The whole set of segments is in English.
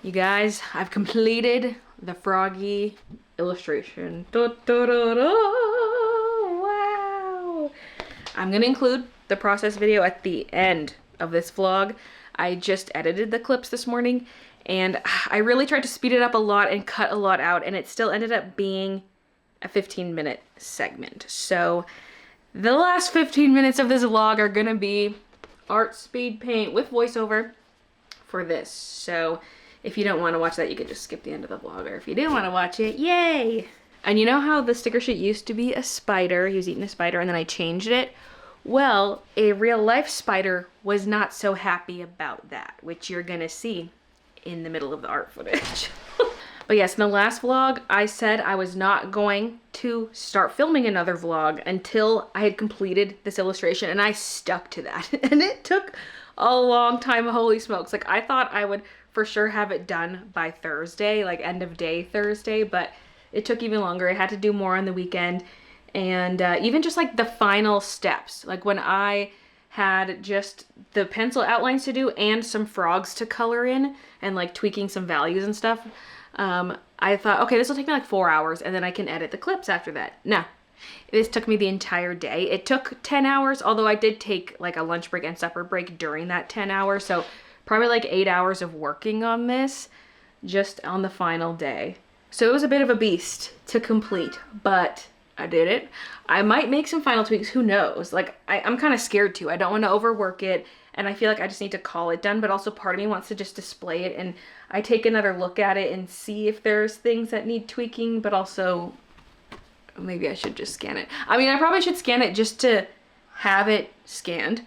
You guys, I've completed the Froggy illustration. Da, da, da, da. Wow. I'm gonna include the process video at the end of this vlog. I just edited the clips this morning and I really tried to speed it up a lot and cut a lot out, and it still ended up being a 15-minute segment. So the last 15 minutes of this vlog are gonna be art speed paint with voiceover for this. So if you don't want to watch that, you can just skip the end of the vlog, or if you do want to watch it, yay! And you know how the sticker sheet used to be a spider? He was eating a spider and then I changed it? Well, a real life spider was not so happy about that, which you're gonna see in the middle of the art footage. But yes, in the last vlog, I said I was not going to start filming another vlog until I had completed this illustration, and I stuck to that. And it took a long time, holy smokes. Like, I thought I would for sure have it done by Thursday, like end of day Thursday, but it took even longer. I had to do more on the weekend. And even just like the final steps, like when I had just the pencil outlines to do and some frogs to color in and like tweaking some values and stuff, I thought, okay, this will take me like 4 hours and then I can edit the clips after that. No, this took me the entire day. It took 10 hours, although I did take like a lunch break and supper break during that 10 hours. So probably like 8 hours of working on this just on the final day. So it was a bit of a beast to complete, but I did it. I might make some final tweaks, who knows? Like, I'm kind of scared too. I don't want to overwork it, and I feel like I just need to call it done, but also part of me wants to just display it and I take another look at it and see if there's things that need tweaking, but also maybe I should just scan it. I mean, I probably should scan it just to have it scanned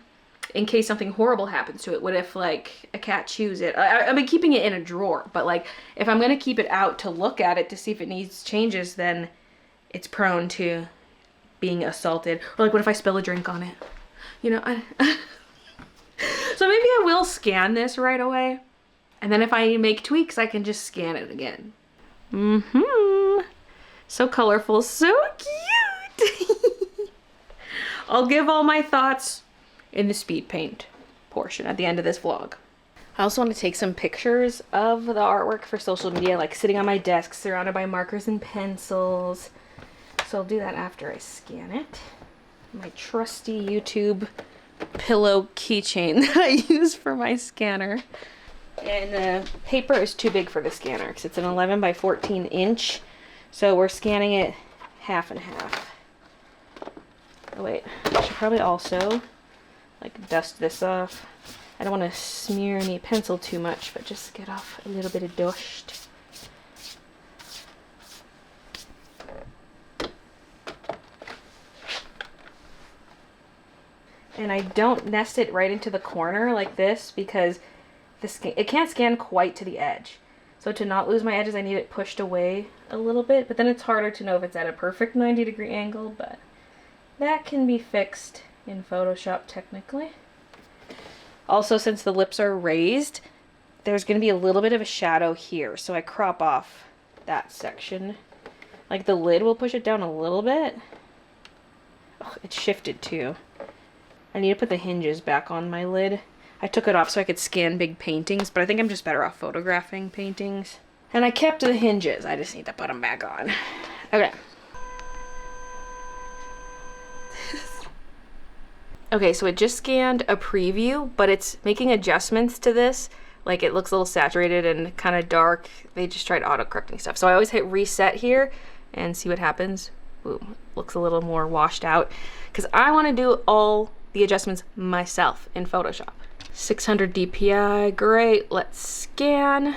in case something horrible happens to it. What if like a cat chews it? I've been keeping it in a drawer, but like if I'm gonna keep it out to look at it to see if it needs changes, then it's prone to being assaulted. Or like, what if I spill a drink on it? You know, so maybe I will scan this right away. And then if I make tweaks, I can just scan it again. So colorful, so cute. I'll give all my thoughts in the speed paint portion at the end of this vlog. I also want to take some pictures of the artwork for social media, like sitting on my desk surrounded by markers and pencils. So I'll do that after I scan it. My trusty YouTube pillow keychain that I use for my scanner. And the paper is too big for the scanner because it's an 11 by 14 inch. So we're scanning it half and half. Oh wait, I should probably also like dust this off. I don't want to smear any pencil too much, but just get off a little bit of dust. And I don't nest it right into the corner like this because it can't scan quite to the edge. So to not lose my edges, I need it pushed away a little bit, but then it's harder to know if it's at a perfect 90-degree angle, but that can be fixed in Photoshop technically. Also, since the lips are raised, there's going to be a little bit of a shadow here, so I crop off that section. Like the lid will push it down a little bit. Oh, it shifted too. I need to put the hinges back on my lid. I took it off so I could scan big paintings, but I think I'm just better off photographing paintings. And I kept the hinges. I just need to put them back on. Okay. Okay, so it just scanned a preview, but it's making adjustments to this. Like, it looks a little saturated and kind of dark. They just tried auto-correcting stuff. So I always hit reset here and see what happens. Ooh, looks a little more washed out. Because I want to do all the adjustments myself in Photoshop. 600 DPI, great. Let's scan.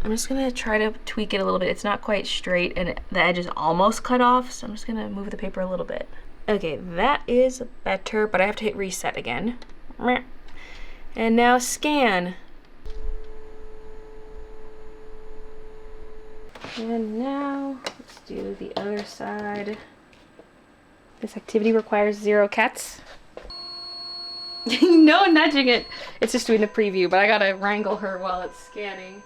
I'm just gonna try to tweak it a little bit. It's not quite straight and the edge is almost cut off, so I'm just gonna move the paper a little bit. Okay, that is better, but I have to hit reset again. And now scan. And now let's do the other side. This activity requires 0 cats. No nudging it. It's just doing the preview, but I gotta wrangle her while it's scanning.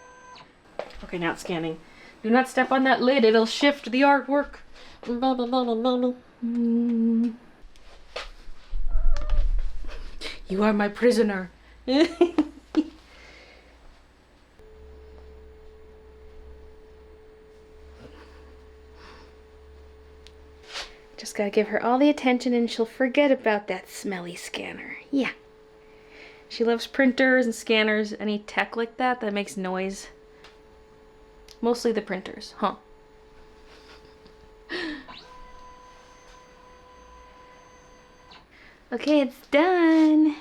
Okay, now it's scanning. Do not step on that lid, it'll shift the artwork. You are my prisoner. Just gotta give her all the attention and she'll forget about that smelly scanner. Yeah. She loves printers and scanners, any tech like that that makes noise. Mostly the printers, huh? Okay, it's done.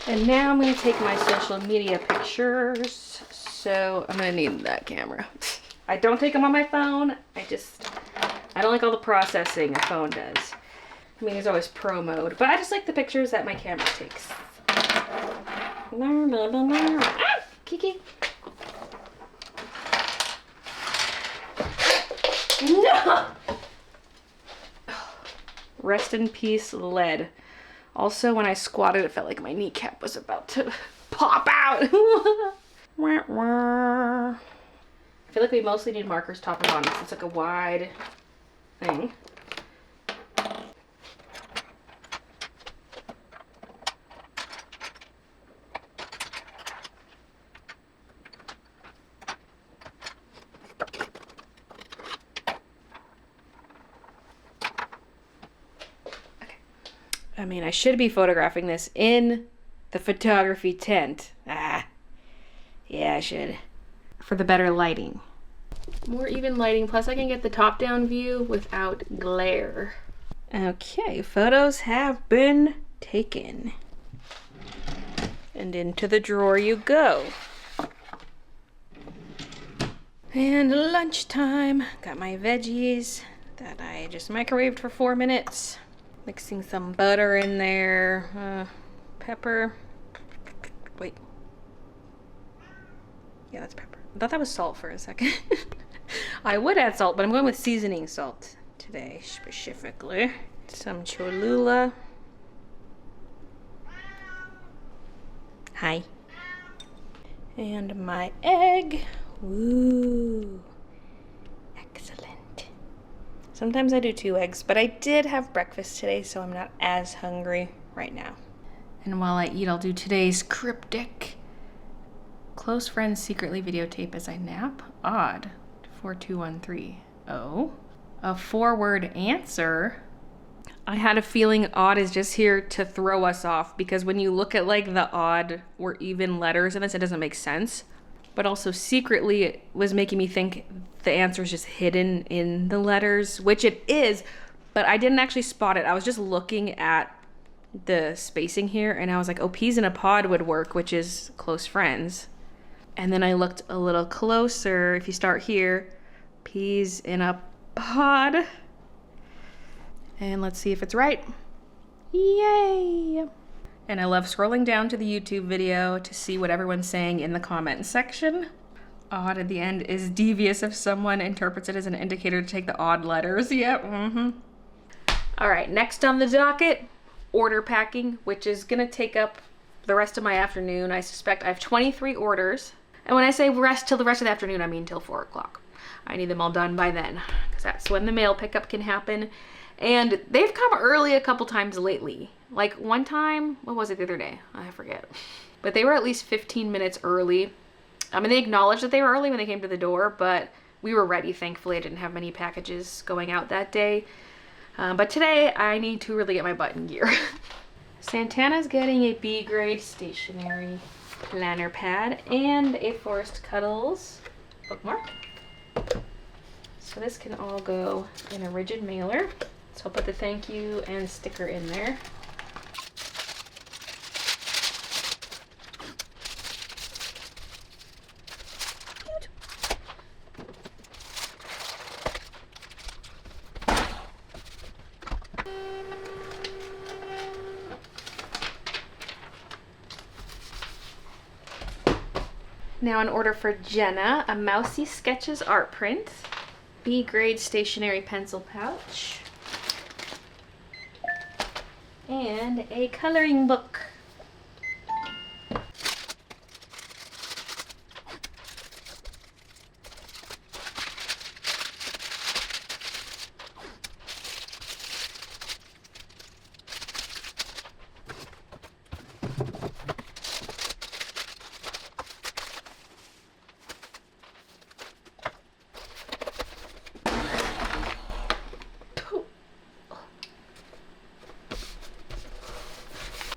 And now I'm gonna take my social media pictures. So I'm gonna need that camera. I don't take them on my phone. I don't like all the processing a phone does. I mean, there's always pro mode, but I just like the pictures that my camera takes. Ah, Kiki. No! Rest in peace, lead. Also, when I squatted, it felt like my kneecap was about to pop out. I feel like we mostly need markers top and bottom. It's like a wide thing. I mean, I should be photographing this in the photography tent. Ah, yeah, I should. For the better lighting. More even lighting, plus I can get the top-down view without glare. Okay, photos have been taken. And into the drawer you go. And lunchtime. Got my veggies that I just microwaved for 4 minutes. Mixing some butter in there, pepper. Wait. Yeah, that's pepper. I thought that was salt for a second. I would add salt, but I'm going with seasoning salt today, specifically. Some Cholula. Hi. And my egg. Ooh. Excellent. Sometimes I do 2 eggs, but I did have breakfast today, so I'm not as hungry right now. And while I eat, I'll do today's cryptic. Close friends secretly videotape as I nap. Odd. 42130. Oh. A 4-word answer. I had a feeling odd is just here to throw us off, because when you look at like the odd or even letters in this, it doesn't make sense. But also secretly it was making me think the answer is just hidden in the letters, which it is, but I didn't actually spot it. I was just looking at the spacing here and I was like, oh, peas in a pod would work, which is close friends. And then I looked a little closer. If you start here, peas in a pod. And let's see if it's right. Yay! And I love scrolling down to the YouTube video to see what everyone's saying in the comment section. Odd at the end is devious if someone interprets it as an indicator to take the odd letters. Yep, All right, next on the docket, order packing, which is gonna take up the rest of my afternoon. I suspect I have 23 orders. And when I say rest till the rest of the afternoon, I mean till 4 o'clock. I need them all done by then, because that's when the mail pickup can happen. And they've come early a couple times lately. Like one time, what was it the other day? I forget. But they were at least 15 minutes early. I mean, they acknowledged that they were early when they came to the door, but we were ready. Thankfully, I didn't have many packages going out that day. But today, I need to really get my butt in gear. Santana's getting a B grade stationery planner pad and a Forest Cuddles bookmark. So this can all go in a rigid mailer. So I'll put the thank you and sticker in there. Now an order for Jenna, a Mousy Sketches art print, B grade stationery pencil pouch, and a coloring book.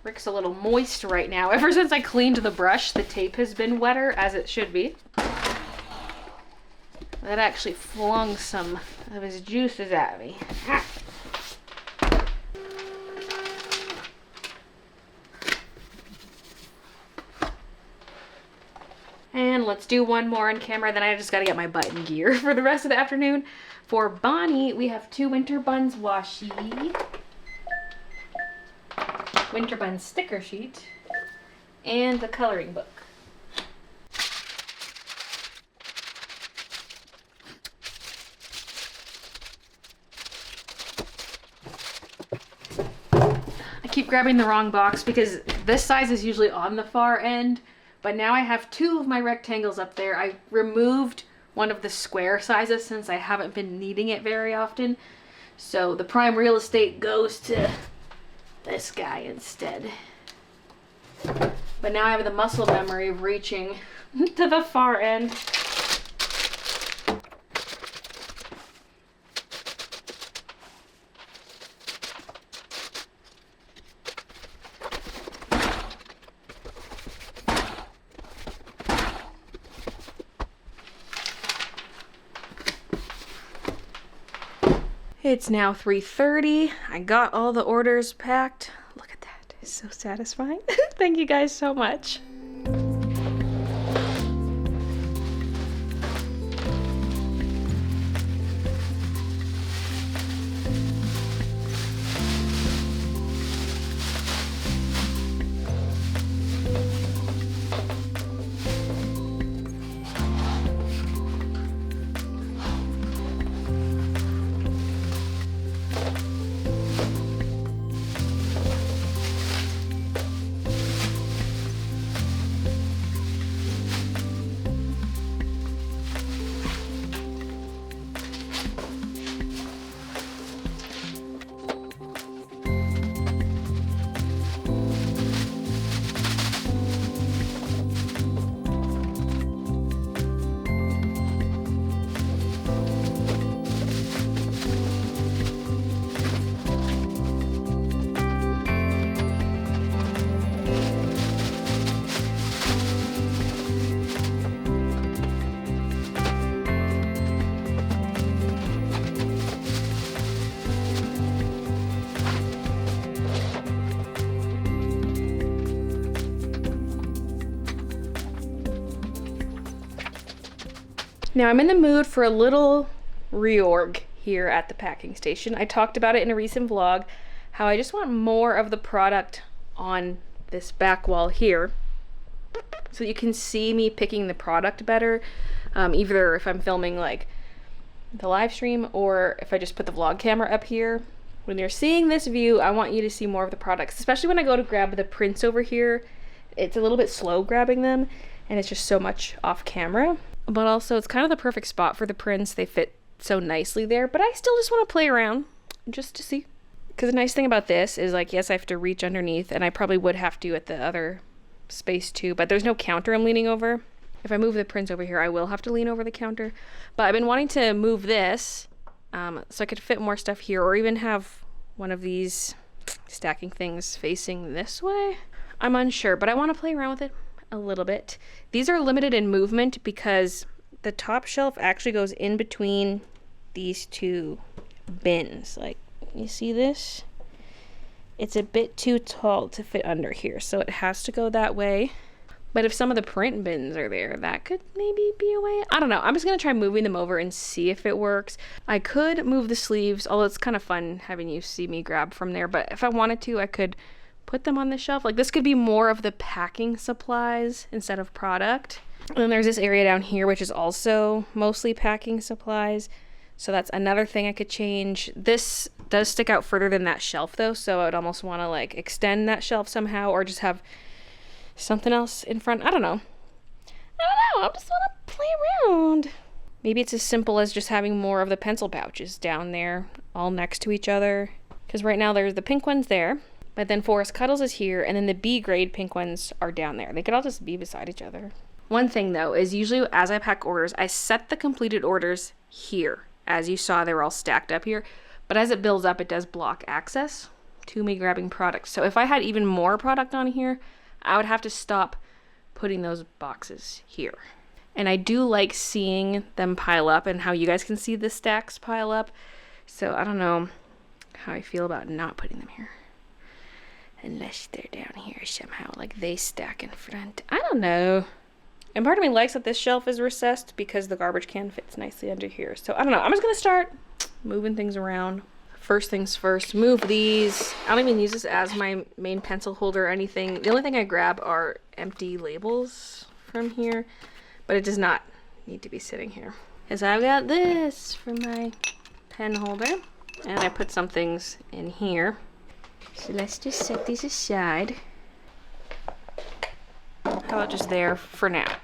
Rick's a little moist right now. Ever since I cleaned the brush, the tape has been wetter, as it should be. That actually flung some of his juices at me. And let's do one more on camera, then I just gotta get my butt in gear for the rest of the afternoon. For Bonnie, we have 2 Winter Buns washi, Winter Buns sticker sheet, and the coloring book. I keep grabbing the wrong box because this size is usually on the far end. But now I have 2 of my rectangles up there. I removed one of the square sizes since I haven't been needing it very often. So the prime real estate goes to this guy instead. But now I have the muscle memory of reaching to the far end. It's now 3:30. I got all the orders packed. Look at that. It's so satisfying. Thank you guys so much. Now I'm in the mood for a little reorg here at the packing station. I talked about it in a recent vlog, how I just want more of the product on this back wall here, so you can see me picking the product better, either if I'm filming like the live stream or if I just put the vlog camera up here. When you're seeing this view, I want you to see more of the products, especially when I go to grab the prints over here. It's a little bit slow grabbing them and it's just so much off camera. But also it's kind of the perfect spot for the prints. They fit so nicely there, but I still just want to play around just to see. Because the nice thing about this is, like, yes, I have to reach underneath, and I probably would have to at the other space too, but there's no counter I'm leaning over. If I move the prints over here, I will have to lean over the counter. But I've been wanting to move this so I could fit more stuff here, or even have one of these stacking things facing this way. I'm unsure, but I want to play around with it a little bit. These are limited in movement because the top shelf actually goes in between these 2 bins. Like, you see this? It's a bit too tall to fit under here, so it has to go that way. But if some of the print bins are there, that could maybe be a way. I don't know. I'm just gonna try moving them over and see if it works. I could move the sleeves, although it's kind of fun having you see me grab from there, but if I wanted to, I could put them on the shelf. Like, this could be more of the packing supplies instead of product. And then there's this area down here which is also mostly packing supplies, so that's another thing I could change. This does stick out further than that shelf though, so I would almost want to like extend that shelf somehow, or just have something else in front. I don't know. I just want to play around. Maybe it's as simple as just having more of the pencil pouches down there all next to each other, because right now there's the pink ones there. But then Forest Cuddles is here, and then the B grade pink ones are down there. They could all just be beside each other. One thing though is usually as I pack orders, I set the completed orders here. As you saw, they were all stacked up here. But as it builds up, it does block access. to me grabbing products. So if I had even more product on here, I would have to stop putting those boxes here. And I do like seeing them pile up and how you guys can see the stacks pile up. So I don't know how I feel about not putting them here. Unless they're down here somehow, like they stack in front. I don't know. And part of me likes that this shelf is recessed because the garbage can fits nicely under here. So I don't know. I'm just going to start moving things around. First things first, move these. I don't even use this as my main pencil holder or anything. The only thing I grab are empty labels from here, but it does not need to be sitting here. Because I've got this for my pen holder, and I put some things in here. So let's just set these aside. How about just there for now?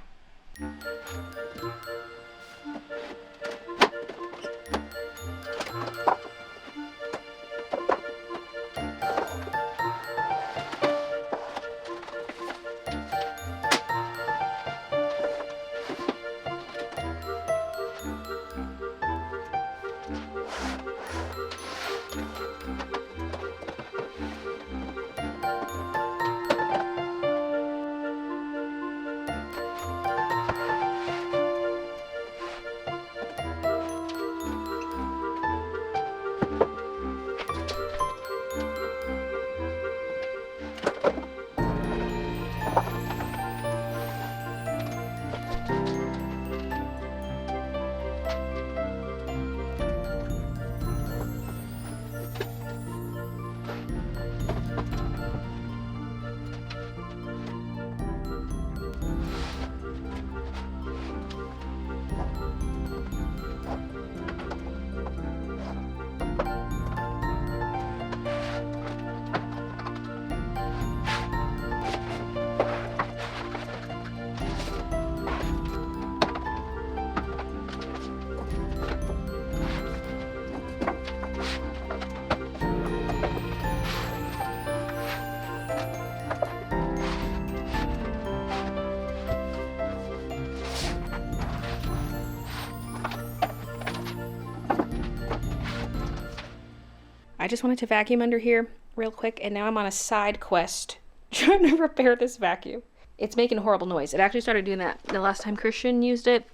I just wanted to vacuum under here real quick, and now I'm on a side quest trying to repair this vacuum. It's making a horrible noise. It actually started doing that the last time Christian used it,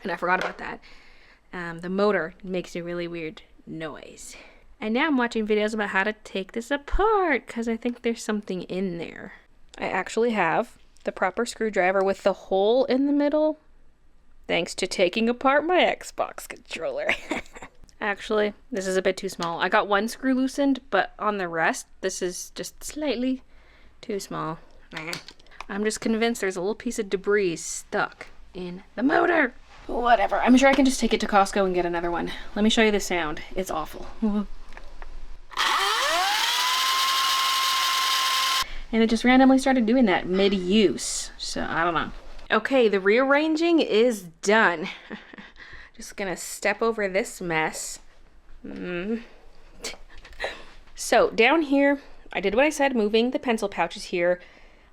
and I forgot about that. The motor makes a really weird noise. And now I'm watching videos about how to take this apart, because I think there's something in there. I actually have the proper screwdriver with the hole in the middle, thanks to taking apart my Xbox controller. Actually, this is a bit too small. I got one screw loosened, but on the rest, this is just slightly too small. I'm just convinced there's a little piece of debris stuck in the motor. Whatever. I'm sure I can just take it to Costco and get another one. Let me show you the sound. It's awful. And it just randomly started doing that mid-use. So, I don't know. Okay, the rearranging is done. Just gonna step over this mess. So down here, I did what I said, moving the pencil pouches here.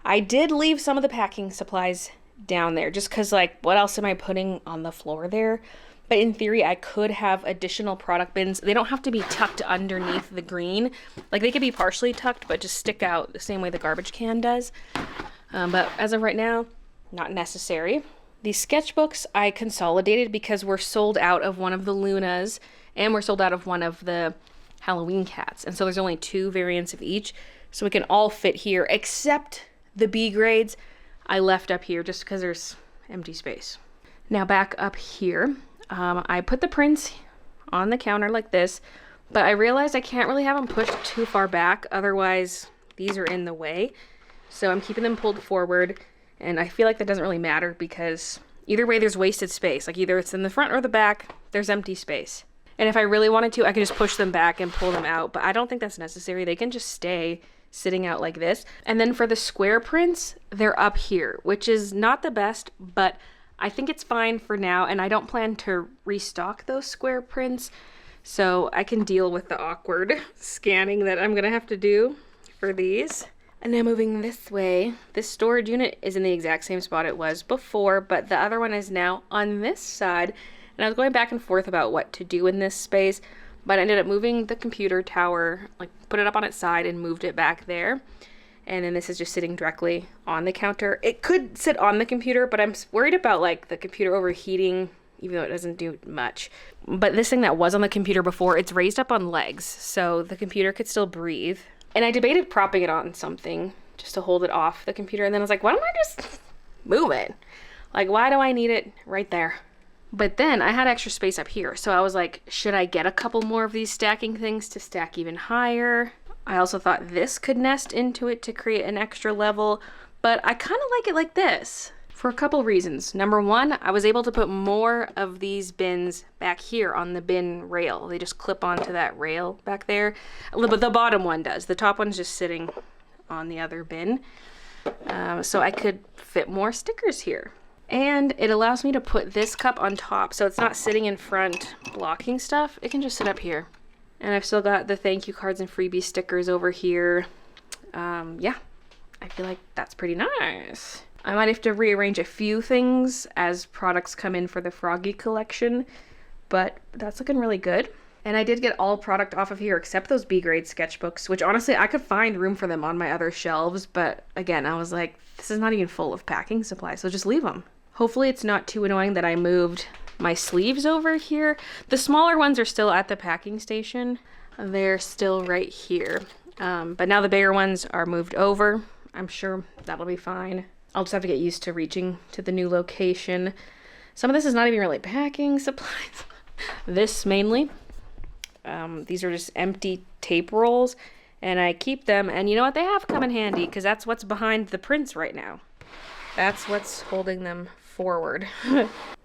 I did leave some of the packing supplies down there just because, like, what else am I putting on the floor there? But in theory, I could have additional product bins. They don't have to be tucked underneath the green. Like, they could be partially tucked, but just stick out the same way the garbage can does. But as of right now, not necessary. These sketchbooks I consolidated because we're sold out of one of the Lunas and we're sold out of one of the Halloween cats. And so there's only 2 variants of each. So we can all fit here except the B grades I left up here just because there's empty space. Now back up here, I put the prints on the counter like this, but I realized I can't really have them pushed too far back. Otherwise these are in the way. So I'm keeping them pulled forward. And I feel like that doesn't really matter because either way there's wasted space. Like either it's in the front or the back, there's empty space. And if I really wanted to, I could just push them back and pull them out. But I don't think that's necessary. They can just stay sitting out like this. And then for the square prints, they're up here, which is not the best, but I think it's fine for now. And I don't plan to restock those square prints. So I can deal with the awkward scanning that I'm going to have to do for these. And now moving this way, this storage unit is in the exact same spot it was before, but the other one is now on this side. And I was going back and forth about what to do in this space, But I ended up moving the computer tower, like put it up on its side and moved it back there. And then this is just sitting directly on the counter. It could sit on the computer, but I'm worried about like the computer overheating, even though it doesn't do much. But this thing that was on the computer before, it's raised up on legs, so the computer could still breathe. And I debated propping it on something just to hold it off the computer. And then I was like, why don't I just move it? Like, why do I need it right there? But then I had extra space up here. So I was like, should I get a couple more of these stacking things to stack even higher? I also thought this could nest into it to create an extra level, but I kind of like it like this for a couple reasons. Number one, I was able to put more of these bins back here on the bin rail. They just clip onto that rail back there. But the bottom one does. The top one's just sitting on the other bin. So I could fit more stickers here. And it allows me to put this cup on top, so it's not sitting in front blocking stuff. It can just sit up here. And I've still got the thank you cards and freebie stickers over here. Yeah, I feel like that's pretty nice. I might have to rearrange a few things as products come in for the Froggy collection, but that's looking really good. And I did get all product off of here except those B-grade sketchbooks, which honestly I could find room for them on my other shelves, but again, I was like, this is not even full of packing supplies, so just leave them. Hopefully it's not too annoying that I moved my sleeves over here. The smaller ones are still at the packing station. They're still right here. But now the bigger ones are moved over. I'm sure that'll be fine. I'll just have to get used to reaching to the new location. Some of this is not even really packing supplies. This mainly. These are just empty tape rolls, and I keep them, and you know what? They have come in handy because that's what's behind the prints right now. That's what's holding them forward.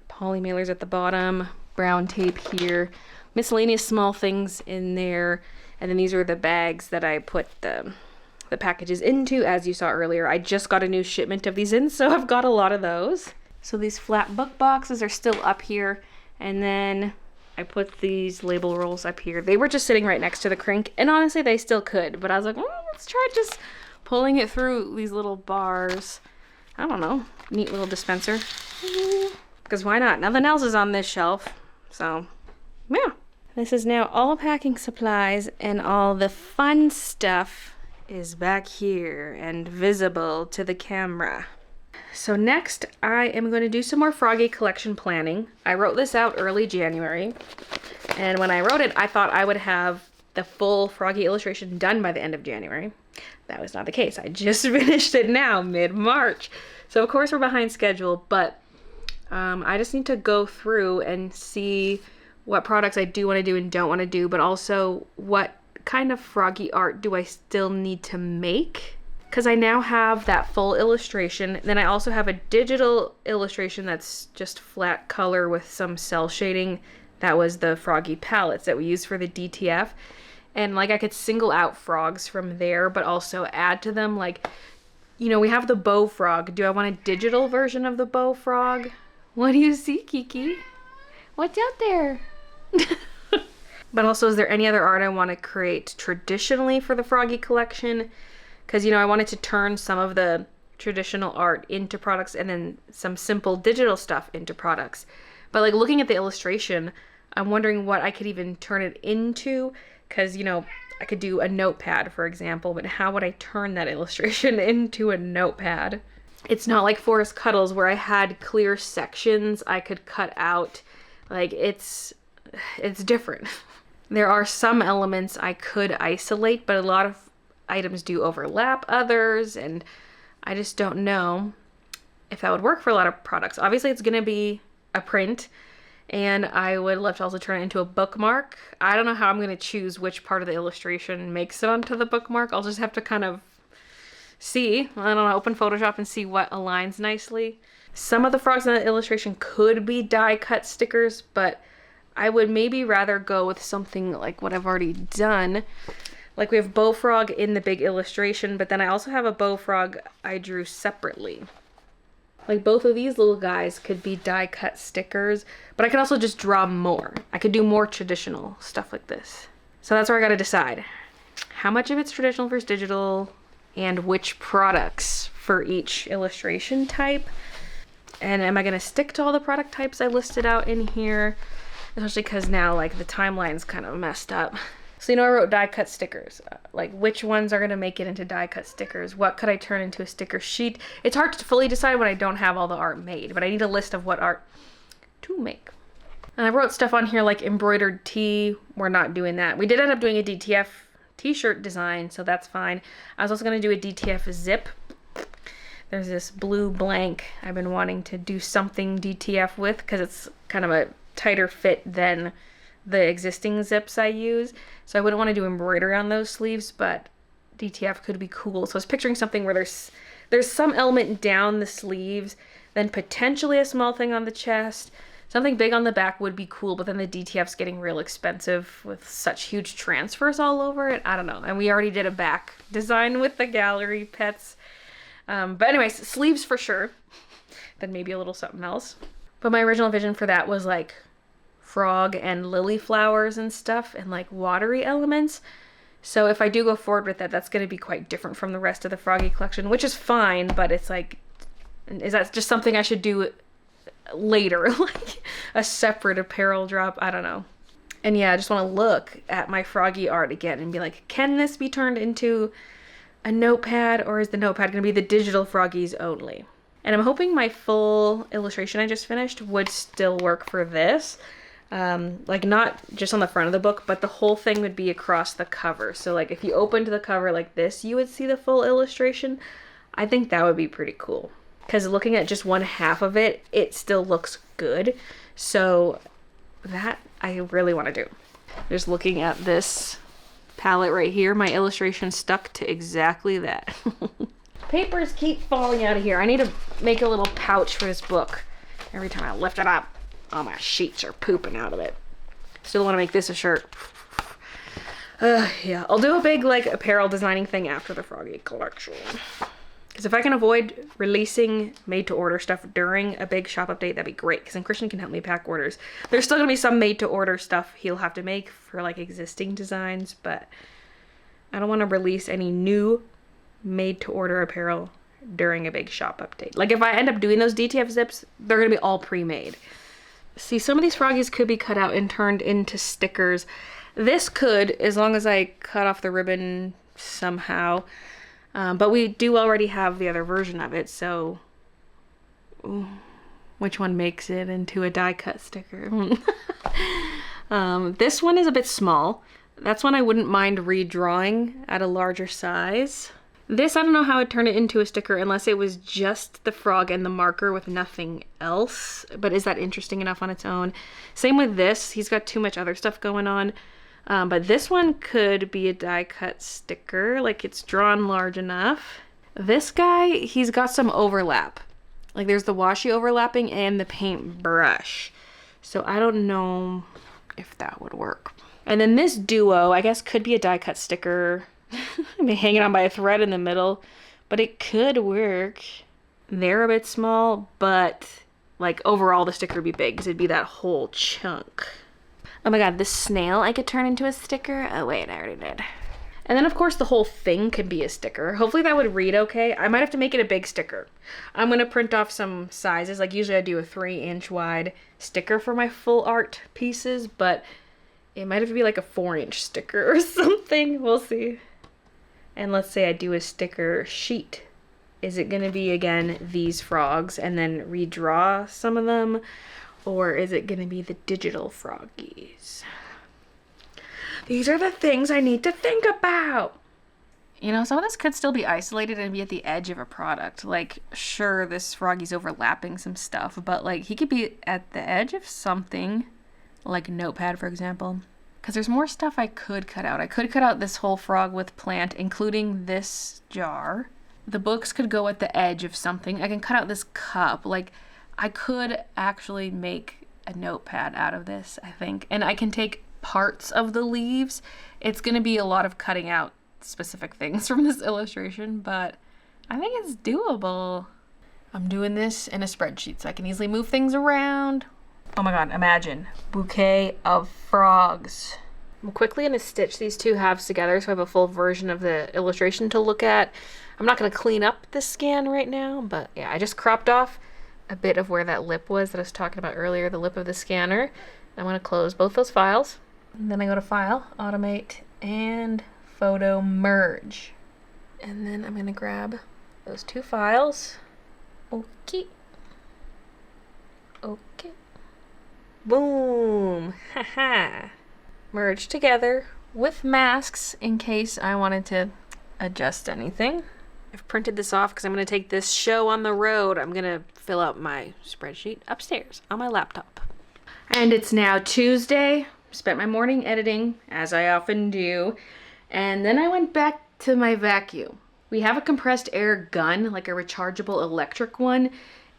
Poly mailers at the bottom, brown tape here, miscellaneous small things in there, and then these are the bags that I put the packages into, as you saw earlier. I just got a new shipment of these in, so I've got a lot of those. So these flat book boxes are still up here, and then I put these label rolls up here. They were just sitting right next to the crank, and honestly they still could, but I was like, let's try just pulling it through these little bars. I don't know, neat little dispenser. Because why not? Nothing else is on this shelf. So, yeah. This is now all packing supplies, and all the fun stuff is back here and visible to the camera. So next, I am going to do some more Froggy collection planning. I wrote this out early January, and when I wrote it, I thought I would have the full Froggy illustration done by the end of January. That was not the case. I just finished it now, mid-March. So of course we're behind schedule, but I just need to go through and see what products I do want to do and don't want to do, but also what kind of Froggy art do I still need to make? Because I now have that full illustration. Then I also have a digital illustration that's just flat color with some cell shading. That was the Froggy palettes that we used for the DTF. And like I could single out frogs from there, but also add to them. Like, you know, we have the bow frog. Do I want a digital version of the bow frog? What do you see, Kiki? What's out there? But also, is there any other art I want to create traditionally for the Froggy collection? Because, you know, I wanted to turn some of the traditional art into products and then some simple digital stuff into products. But like looking at the illustration, I'm wondering what I could even turn it into. Because, you know, I could do a notepad, for example, but how would I turn that illustration into a notepad? It's not like Forest Cuddles where I had clear sections I could cut out. Like, it's different. There are some elements I could isolate, but a lot of items do overlap others, and I just don't know if that would work for a lot of products. Obviously, it's going to be a print, and I would love to also turn it into a bookmark. I don't know how I'm going to choose which part of the illustration makes it onto the bookmark. I'll just have to kind of see. I don't know, open Photoshop and see what aligns nicely. Some of the frogs in the illustration could be die cut stickers, but I would maybe rather go with something like what I've already done. Like we have Bow Frog in the big illustration, but then I also have a Bow Frog I drew separately. Like both of these little guys could be die cut stickers, but I could also just draw more. I could do more traditional stuff like this. So that's where I gotta decide. How much of it's traditional versus digital, and which products for each illustration type. And am I gonna stick to all the product types I listed out in here? especially because now like the timeline's kind of messed up. So, you know, I wrote die cut stickers. Like, which ones are going to make it into die cut stickers? What could I turn into a sticker sheet? It's hard to fully decide when I don't have all the art made, but I need a list of what art to make. And I wrote stuff on here like embroidered tee. We're not doing that. We did end up doing a DTF t-shirt design, so that's fine. I was also going to do a DTF zip. There's this blue blank I've been wanting to do something DTF with because it's kind of a tighter fit than the existing zips I use. So I wouldn't want to do embroidery on those sleeves, but DTF could be cool. So I was picturing something where there's some element down the sleeves, then potentially a small thing on the chest. Something big on the back would be cool, but then the DTF's getting real expensive with such huge transfers all over it. I don't know. And we already did a back design with the gallery pets. But anyways, sleeves for sure. Then maybe a little something else. But my original vision for that was like frog and lily flowers and stuff and like watery elements. So if I do go forward with that, that's going to be quite different from the rest of the Froggy collection, which is fine, but it's like, is that just something I should do later? Like a separate apparel drop? I don't know. And yeah, I just want to look at my Froggy art again and be like, can this be turned into a notepad, or is the notepad going to be the digital Froggies only? And I'm hoping my full illustration I just finished would still work for this. Like not just on the front of the book, but the whole thing would be across the cover. So like if you opened the cover like this, you would see the full illustration. I think that would be pretty cool. Because looking at just one half of it, it still looks good. So that I really want to do. Just looking at this palette right here, my illustration stuck to exactly that. Papers keep falling out of here. I need to make a little pouch for this book. Every time I lift it up, all my sheets are pooping out of it. Still want to make this a shirt. Yeah, I'll do a big like apparel designing thing after the Froggy collection. Because if I can avoid releasing made-to-order stuff during a big shop update, that'd be great. Because then Christian can help me pack orders. There's still going to be some made-to-order stuff he'll have to make for, like, existing designs. But I don't want to release any new made-to-order apparel during a big shop update. Like, if I end up doing those DTF zips, they're going to be all pre-made. See, some of these Froggies could be cut out and turned into stickers. This could, as long as I cut off the ribbon somehow. But we do already have the other version of it, so which one makes it into a die cut sticker? This one is a bit small. That's one I wouldn't mind redrawing at a larger size. This, I don't know how I'd turn it into a sticker unless it was just the frog and the marker with nothing else. But is that interesting enough on its own? Same with this. He's got too much other stuff going on. But this one could be a die cut sticker, like it's drawn large enough. This guy, he's got some overlap. Like there's the washi overlapping and the paintbrush. So I don't know if that would work. And then this duo, I guess could be a die cut sticker. I mean, hanging on by a thread in the middle, but it could work. They're a bit small, but like overall the sticker would be big because it'd be that whole chunk. Oh my god, this snail I could turn into a sticker. Oh wait, I already did. And then of course the whole thing could be a sticker. Hopefully that would read okay. I might have to make it a big sticker. I'm gonna print off some sizes. Like usually I do a 3-inch wide sticker for my full art pieces, but it might have to be like a 4-inch sticker or something. We'll see. And let's say I do a sticker sheet. Is it gonna be again these frogs and then redraw some of them? Or is it going to be the digital Froggies? These are the things I need to think about. You know, some of this could still be isolated and be at the edge of a product. Like, sure, this Froggy's overlapping some stuff, but like he could be at the edge of something, like Notepad, for example. Because there's more stuff I could cut out. I could cut out this whole frog with plant, including this jar. The books could go at the edge of something. I can cut out this cup. Like, I could actually make a notepad out of this, I think. And I can take parts of the leaves. It's going to be a lot of cutting out specific things from this illustration, but I think it's doable. I'm doing this in a spreadsheet so I can easily move things around. Oh my god, imagine. Bouquet of frogs. I'm quickly going to stitch these two halves together so I have a full version of the illustration to look at. I'm not going to clean up this scan right now, but yeah, I just cropped off a bit of where that lip was that I was talking about earlier, the lip of the scanner. I'm going to close both those files. And then I go to File, Automate, and Photo Merge. And then I'm going to grab those two files. Okay. Okay. Boom! Haha! Merge together with masks in case I wanted to adjust anything. I've printed this off because I'm going to take this show on the road. I'm going to fill out my spreadsheet upstairs on my laptop. And it's now Tuesday. Spent my morning editing, as I often do. And then I went back to my vacuum. We have a compressed air gun, like a rechargeable electric one.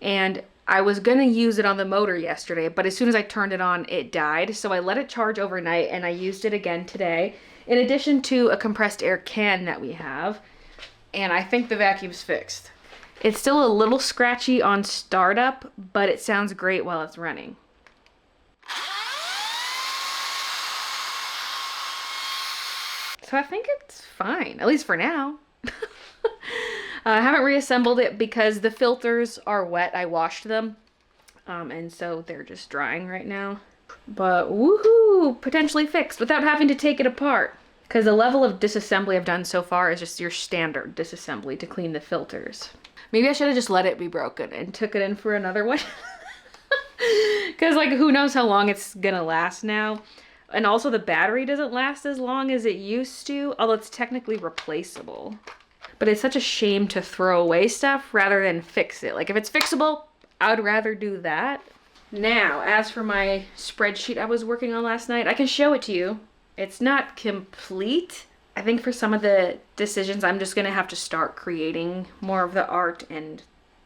And I was going to use it on the motor yesterday, but as soon as I turned it on, it died. So I let it charge overnight and I used it again today, in addition to a compressed air can that we have. And I think the vacuum's fixed. It's still a little scratchy on startup, but it sounds great while it's running. So I think it's fine, at least for now. I haven't reassembled it because the filters are wet. I washed them, and so they're just drying right now. But woohoo, potentially fixed without having to take it apart. Because the level of disassembly I've done so far is just your standard disassembly to clean the filters. Maybe I should have just let it be broken and took it in for another one. Because like who knows how long it's gonna last now. And also the battery doesn't last as long as it used to, although it's technically replaceable. But it's such a shame to throw away stuff rather than fix it. Like if it's fixable, I would rather do that. Now, as for my spreadsheet I was working on last night, I can show it to you. It's not complete. I think for some of the decisions, I'm just gonna have to start creating more of the art and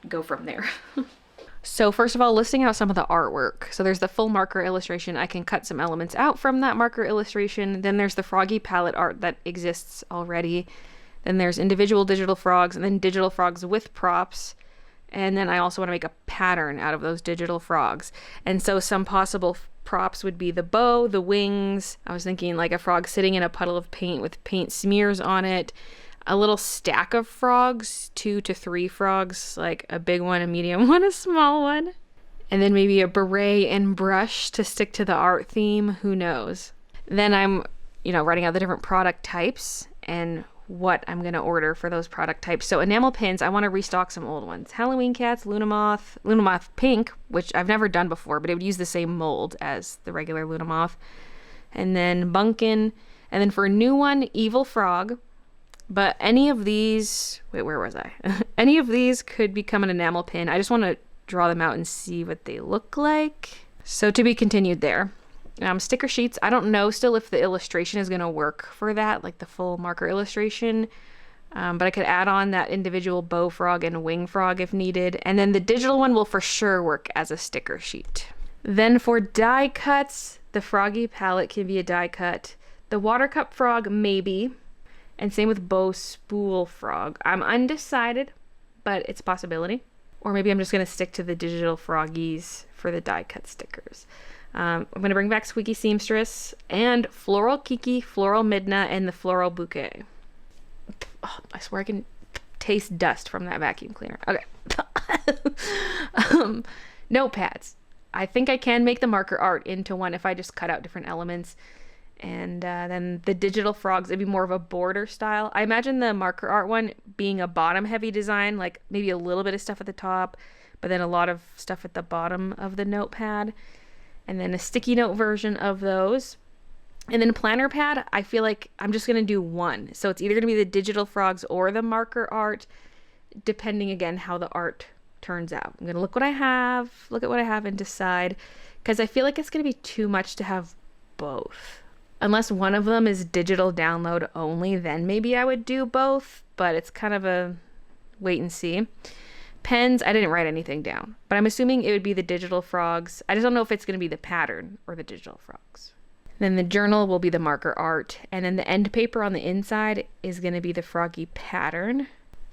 go from there. So first of all, listing out some of the artwork. So there's the full marker illustration. I can cut some elements out from that marker illustration. Then there's the Froggy palette art that exists already. Then there's individual digital frogs and then digital frogs with props. And then I also want to make a pattern out of those digital frogs. And so some possible props would be the bow, the wings. I was thinking like a frog sitting in a puddle of paint with paint smears on it. A little stack of frogs, 2 to 3 frogs, like a big one, a medium one, a small one. And then maybe a beret and brush to stick to the art theme, who knows. Then I'm, writing out the different product types and what I'm going to order for those product types. So enamel pins, I want to restock some old ones. Halloween cats, Lunamoth pink, which I've never done before, but it would use the same mold as the regular Lunamoth. And then Bunkin. And then for a new one, Evil Frog. But any of these, where was I? Any of these could become an enamel pin. I just want to draw them out and see what they look like. So to be continued there. Sticker sheets, I don't know still if the illustration is going to work for that, like the full marker illustration. But I could add on that individual bow frog and wing frog if needed. And then the digital one will for sure work as a sticker sheet. Then for die cuts, the Froggy palette can be a die cut. The water cup frog, maybe. And same with bow spool frog. I'm undecided, but it's a possibility. Or maybe I'm just going to stick to the digital froggies for the die cut stickers. I'm going to bring back Squeaky Seamstress and Floral Kiki, Floral Midna, and the Floral Bouquet. Oh, I swear I can taste dust from that vacuum cleaner. Okay. Notepads. I think I can make the marker art into one if I just cut out different elements. And then the digital frogs, it'd be more of a border style. I imagine the marker art one being a bottom heavy design, like maybe a little bit of stuff at the top, but then a lot of stuff at the bottom of the notepad. And then a sticky note version of those. And then a planner pad, I feel like I'm just going to do one. So it's either going to be the digital frogs or the marker art, depending again how the art turns out. I'm going to look at what I have and decide, because I feel like it's going to be too much to have both. Unless one of them is digital download only, then maybe I would do both, but it's kind of a wait and see. Pens, I didn't write anything down, but I'm assuming it would be the digital frogs. I just don't know if it's going to be the pattern or the digital frogs. Then the journal will be the marker art, and then the end paper on the inside is going to be the Froggy pattern.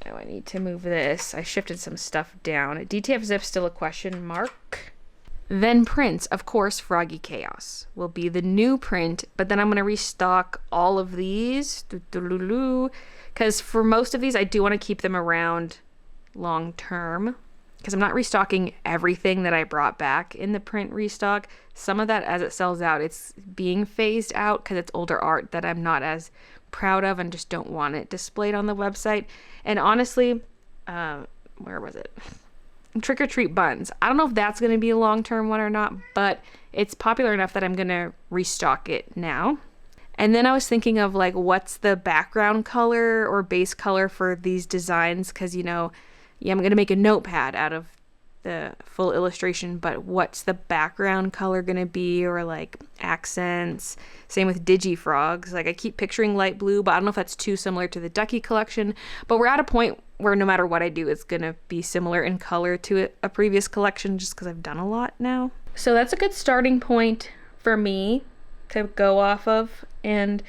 Oh, I need to move this. I shifted some stuff down. DTF zip still a question mark. Then prints, of course, Froggy Chaos will be the new print, but then I'm going to restock all of these, because for most of these, I do want to keep them around long term. because I'm not restocking everything that I brought back in the print restock. Some of that, as it sells out, it's being phased out because it's older art that I'm not as proud of and just don't want it displayed on the website. And honestly, where was it? Trick or Treat buns. I don't know if that's going to be a long-term one or not, but it's popular enough that I'm going to restock it now. And then I was thinking of like, what's the background color or base color for these designs? Because, you know, yeah, I'm going to make a notepad out of the full illustration, but what's the background color going to be, or like accents? Same with Digifrogs. Like, I keep picturing light blue, but I don't know if that's too similar to the Ducky collection. But we're at a point where no matter what I do, it's going to be similar in color to a previous collection, just because I've done a lot now. So that's a good starting point for me to go off of, and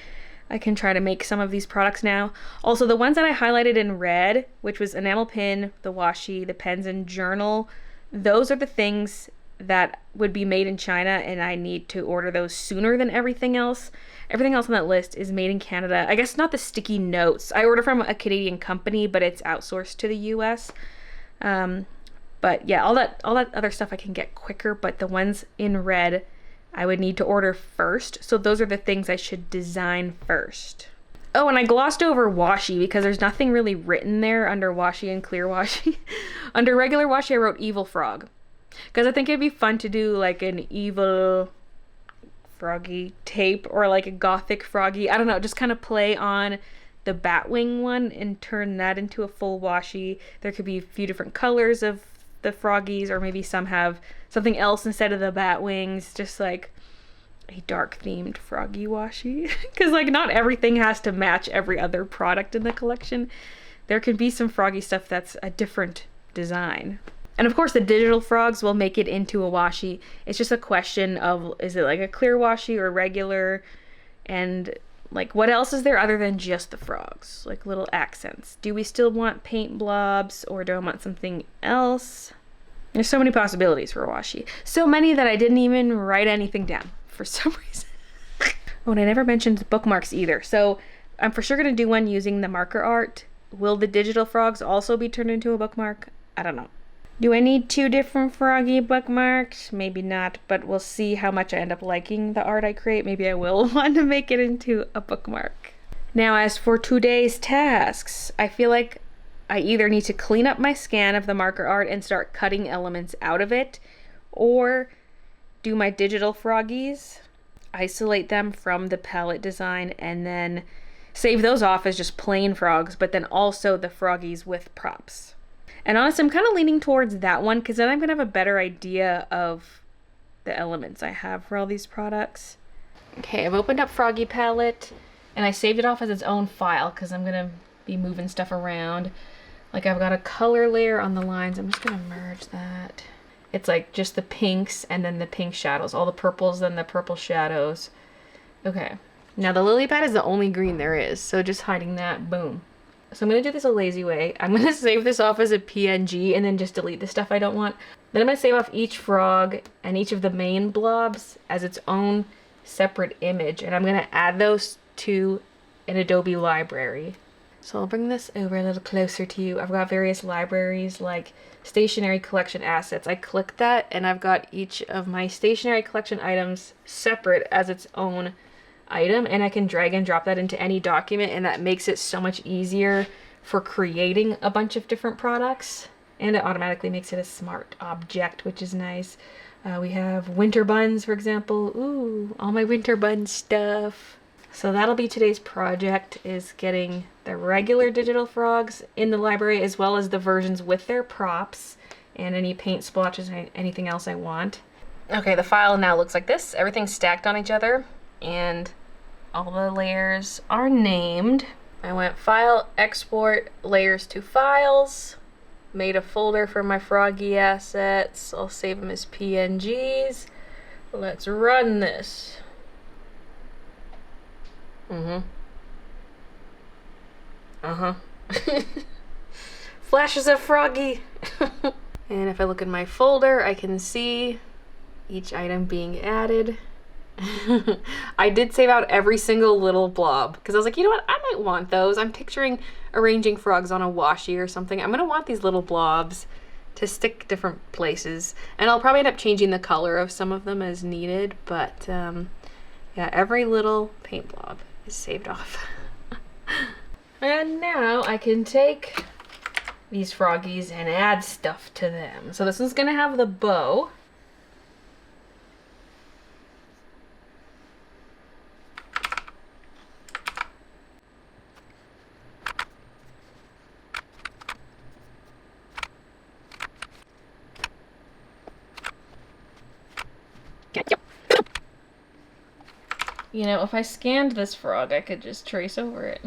I can try to make some of these products now. Also, the ones that I highlighted in red, which was enamel pin, the washi, the pens, and journal, those are the things that would be made in China, and I need to order those sooner than everything else. Everything else on that list is made in Canada. I guess not the sticky notes. I order from a Canadian company, but it's outsourced to the US. But yeah, all that other stuff I can get quicker, but the ones in red I would need to order first. So those are the things I should design first. Oh, and I glossed over washi because there's nothing really written there under washi and clear washi. Under regular washi, I wrote evil frog, because I think it'd be fun to do like an evil froggy tape or like a gothic froggy. I don't know, just kind of play on the Batwing one and turn that into a full washi. There could be a few different colors of the froggies, or maybe some have something else instead of the bat wings, just like a dark themed froggy washi. Because like not everything has to match every other product in the collection. There can be some froggy stuff that's a different design. And of course the digital frogs will make it into a washi. It's just a question of, is it like a clear washi or regular, and like what else is there other than just the frogs, like little accents? Do we still want paint blobs, or do I want something else? There's so many possibilities for washi. So many that I didn't even write anything down for some reason. Oh, and I never mentioned bookmarks either. So I'm for sure going to do one using the marker art. Will the digital frogs also be turned into a bookmark? I don't know. Do I need 2 different froggy bookmarks? Maybe not, but we'll see how much I end up liking the art I create. Maybe I will want to make it into a bookmark. Now, as for today's tasks, I feel like I either need to clean up my scan of the marker art and start cutting elements out of it, or do my digital froggies, isolate them from the palette design, and then save those off as just plain frogs, but then also the froggies with props. And honestly, I'm kind of leaning towards that one, because then I'm going to have a better idea of the elements I have for all these products. Okay, I've opened up Froggy Palette, and I saved it off as its own file, because I'm going to be moving stuff around. Like, I've got a color layer on the lines. I'm just going to merge that. It's like just the pinks, and then the pink shadows. All the purples, then the purple shadows. Okay. Now, the lily pad is the only green there is, so just hiding that. Boom. So I'm going to do this a lazy way. I'm going to save this off as a PNG and then just delete the stuff I don't want. Then I'm going to save off each frog and each of the main blobs as its own separate image. And I'm going to add those to an Adobe library. So I'll bring this over a little closer to you. I've got various libraries like stationery collection assets. I click that and I've got each of my stationery collection items separate as its own item, and I can drag and drop that into any document, and that makes it so much easier for creating a bunch of different products, and it automatically makes it a smart object, which is nice. We have winter buns, for example. Ooh, all my winter bun stuff. So that'll be today's project, is getting the regular digital frogs in the library, as well as the versions with their props and any paint splotches and anything else I want. Okay, the file now looks like this. Everything's stacked on each other, and all the layers are named. I went File, Export, Layers to Files, made a folder for my froggy assets. I'll save them as PNGs. Let's run this. Flashes of froggy. And if I look in my folder, I can see each item being added. I did save out every single little blob because I was like, you know what, I might want those. I'm picturing arranging frogs on a washi or something. I'm gonna want these little blobs, to stick different places. And I'll probably end up changing the color of some of them as needed, but yeah, every little paint blob is saved off. And now I can take these Froggies and add stuff to them. So this one's gonna have the bow. You know, if I scanned this frog, I could just trace over it.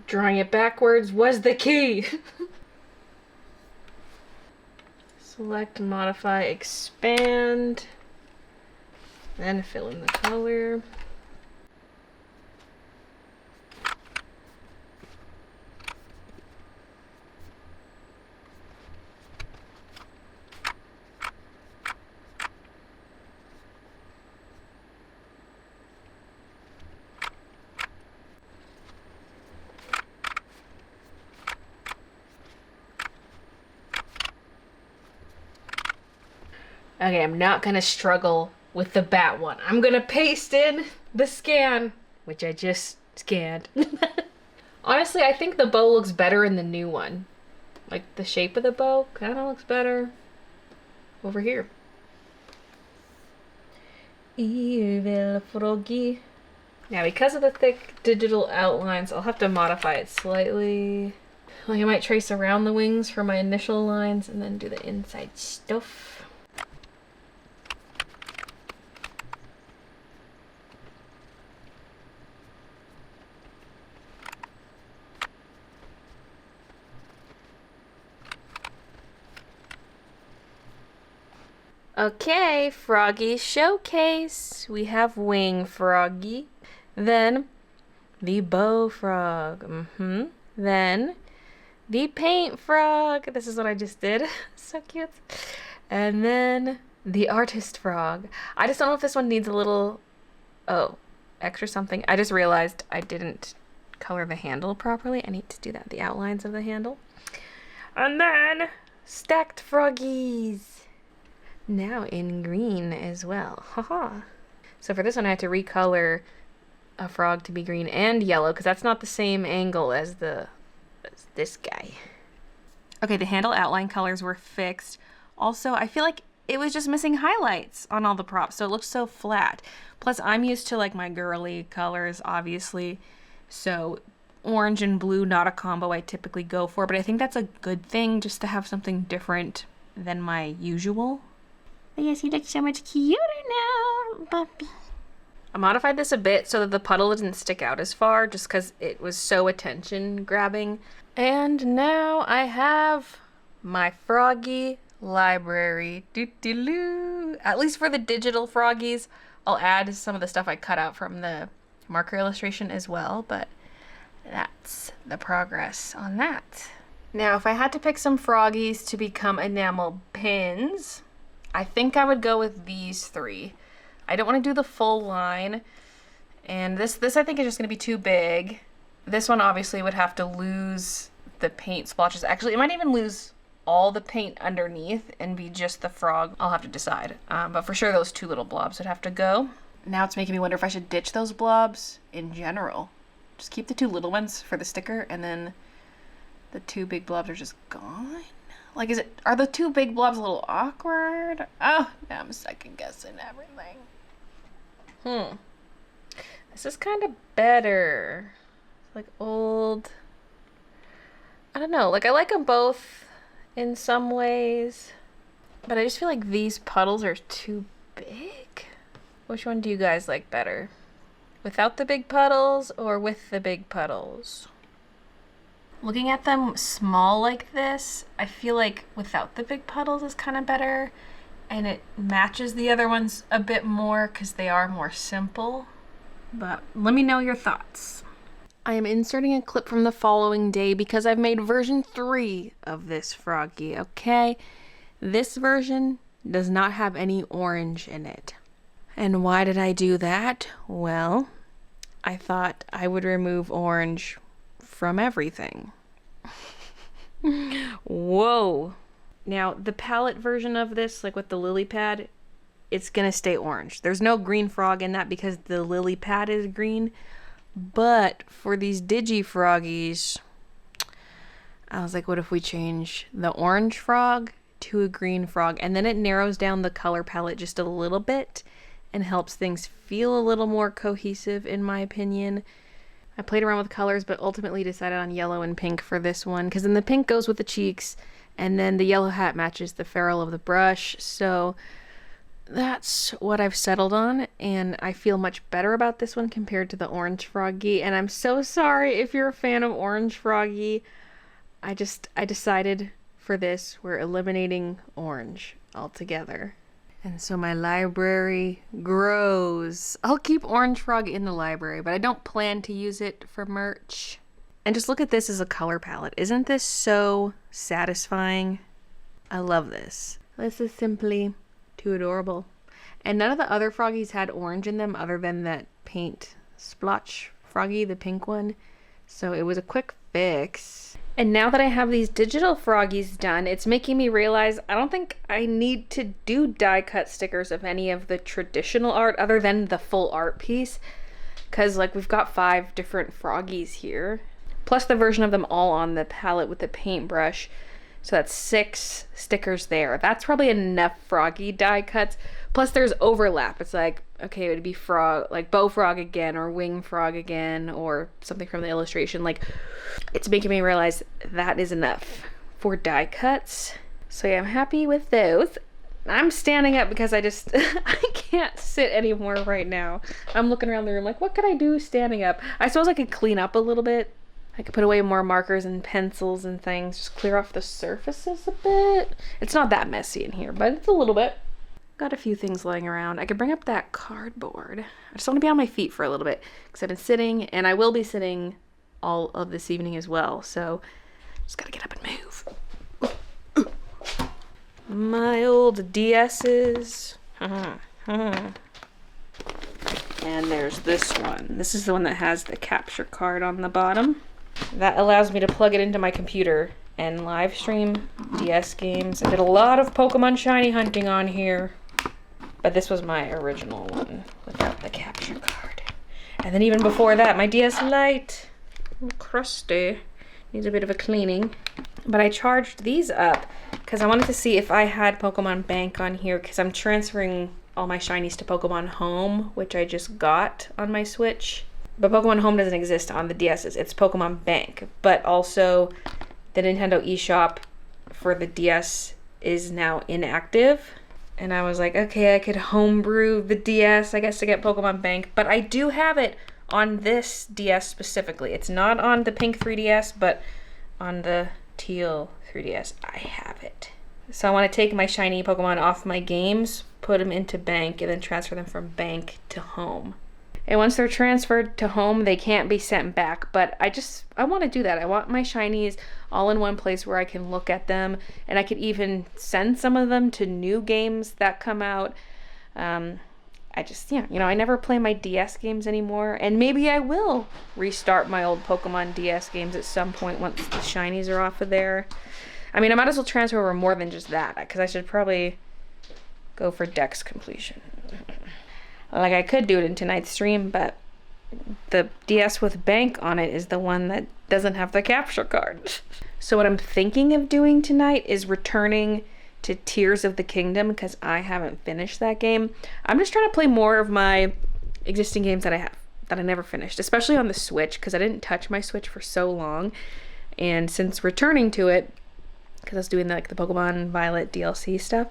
Drawing it backwards was the key. Select, modify, expand, then fill in the color. Okay, I'm not gonna struggle with the bat one. I'm gonna paste in the scan, which I just scanned. Honestly, I think the bow looks better in the new one. Like, the shape of the bow kind of looks better over here. Evil Froggy. Now, because of the thick digital outlines, I'll have to modify it slightly. Like, I might trace around the wings for my initial lines and then do the inside stuff. Okay, Froggy showcase. We have Wing Froggy. Then the Bow Frog. Then the Paint Frog. This is what I just did. So cute. And then the Artist Frog. I just don't know if this one needs a little, extra something. I just realized I didn't color the handle properly. I need to do that, the outlines of the handle. And then Stacked Froggies. Now in green as well. Haha. So for this one I had to recolor a frog to be green and yellow because that's not the same angle as this guy. Okay, the handle outline colors were fixed. Also, I feel like it was just missing highlights on all the props, so it looks so flat. Plus, I'm used to like my girly colors, obviously. So orange and blue, not a combo I typically go for, but I think that's a good thing just to have something different than my usual. But yes, you look so much cuter now, puppy. I modified this a bit so that the puddle didn't stick out as far just because it was so attention grabbing. And now I have my Froggy library. Doo-doo-doo. At least for the digital Froggies. I'll add some of the stuff I cut out from the marker illustration as well, but that's the progress on that. Now, if I had to pick some Froggies to become enamel pins, I think I would go with these three. I don't want to do the full line, and this I think is just going to be too big. This one obviously would have to lose the paint splotches. Actually, it might even lose all the paint underneath and be just the frog. I'll have to decide. But for sure those two little blobs would have to go. Now it's making me wonder if I should ditch those blobs in general. Just keep the two little ones for the sticker, and then the two big blobs are just gone. Like, are the two big blobs a little awkward? Oh, now I'm second guessing everything. This is kind of better. Like old. I don't know. Like, I like them both in some ways, but I just feel like these puddles are too big. Which one do you guys like better? Without the big puddles or with the big puddles? Looking at them small like this, I feel like without the big puddles is kind of better, and it matches the other ones a bit more because they are more simple. But let me know your thoughts. I am inserting a clip from the following day because I've made version 3 of this Froggy, okay? This version does not have any orange in it. And why did I do that? Well, I thought I would remove orange from everything. Whoa. Now, the palette version of this, like with the lily pad, it's gonna stay orange. There's no green frog in that because the lily pad is green. But for these Digi Froggies, I was like, what if we change the orange frog to a green frog? And then it narrows down the color palette just a little bit and helps things feel a little more cohesive, in my opinion. I played around with colors, but ultimately decided on yellow and pink for this one, because then the pink goes with the cheeks, and then the yellow hat matches the ferrule of the brush. So that's what I've settled on, and I feel much better about this one compared to the orange Froggy. And I'm so sorry if you're a fan of orange Froggy. I decided for this, we're eliminating orange altogether. And so my library grows. I'll keep Orange Frog in the library, but I don't plan to use it for merch. And just look at this as a color palette. Isn't this so satisfying? I love this. This is simply too adorable. And none of the other Froggies had orange in them other than that paint splotch Froggy, the pink one. So it was a quick fix. And now that I have these digital Froggies done, it's making me realize I don't think I need to do die cut stickers of any of the traditional art other than the full art piece. Because like we've got 5 different Froggies here. Plus the version of them all on the palette with the paintbrush. So that's 6 stickers there. That's probably enough Froggy die cuts. Plus there's overlap. It's like, okay, it would be frog, like bow frog again, or wing frog again, or something from the illustration. Like, it's making me realize that is enough for die cuts. So yeah, I'm happy with those. I'm standing up because I can't sit anymore right now. I'm looking around the room like, what could I do standing up? I suppose I could clean up a little bit. I could put away more markers and pencils and things, just clear off the surfaces a bit. It's not that messy in here, but it's a little bit. Got a few things laying around. I could bring up that cardboard. I just want to be on my feet for a little bit because I've been sitting, and I will be sitting all of this evening as well. So just gotta get up and move. My old DS's. And there's this one. This is the one that has the capture card on the bottom. That allows me to plug it into my computer and live stream DS games. I did a lot of Pokemon shiny hunting on here, but this was my original one without the capture card. And then even before that, my DS Lite, crusty, needs a bit of a cleaning. But I charged these up because I wanted to see if I had Pokemon Bank on here, because I'm transferring all my shinies to Pokemon Home, which I just got on my Switch. But Pokemon Home doesn't exist on the DS's. It's Pokemon Bank. But also the Nintendo eShop for the DS is now inactive. And I was like, okay, I could homebrew the DS, I guess, to get Pokemon Bank. But I do have it on this DS specifically. It's not on the pink 3DS, but on the teal 3DS, I have it. So I want to take my shiny Pokemon off my games, put them into Bank, and then transfer them from Bank to Home. And once they're transferred to Home, they can't be sent back. But I want to do that. I want my shinies all in one place where I can look at them. And I could even send some of them to new games that come out. I never play my DS games anymore. And maybe I will restart my old Pokemon DS games at some point once the shinies are off of there. I mean, I might as well transfer over more than just that, because I should probably go for Dex completion. Like, I could do it in tonight's stream, but the DS with Bank on it is the one that doesn't have the capture card. So what I'm thinking of doing tonight is returning to Tears of the Kingdom, because I haven't finished that game. I'm just trying to play more of my existing games that I have, that I never finished, especially on the Switch, because I didn't touch my Switch for so long. And since returning to it, because I was doing the Pokemon Violet DLC stuff,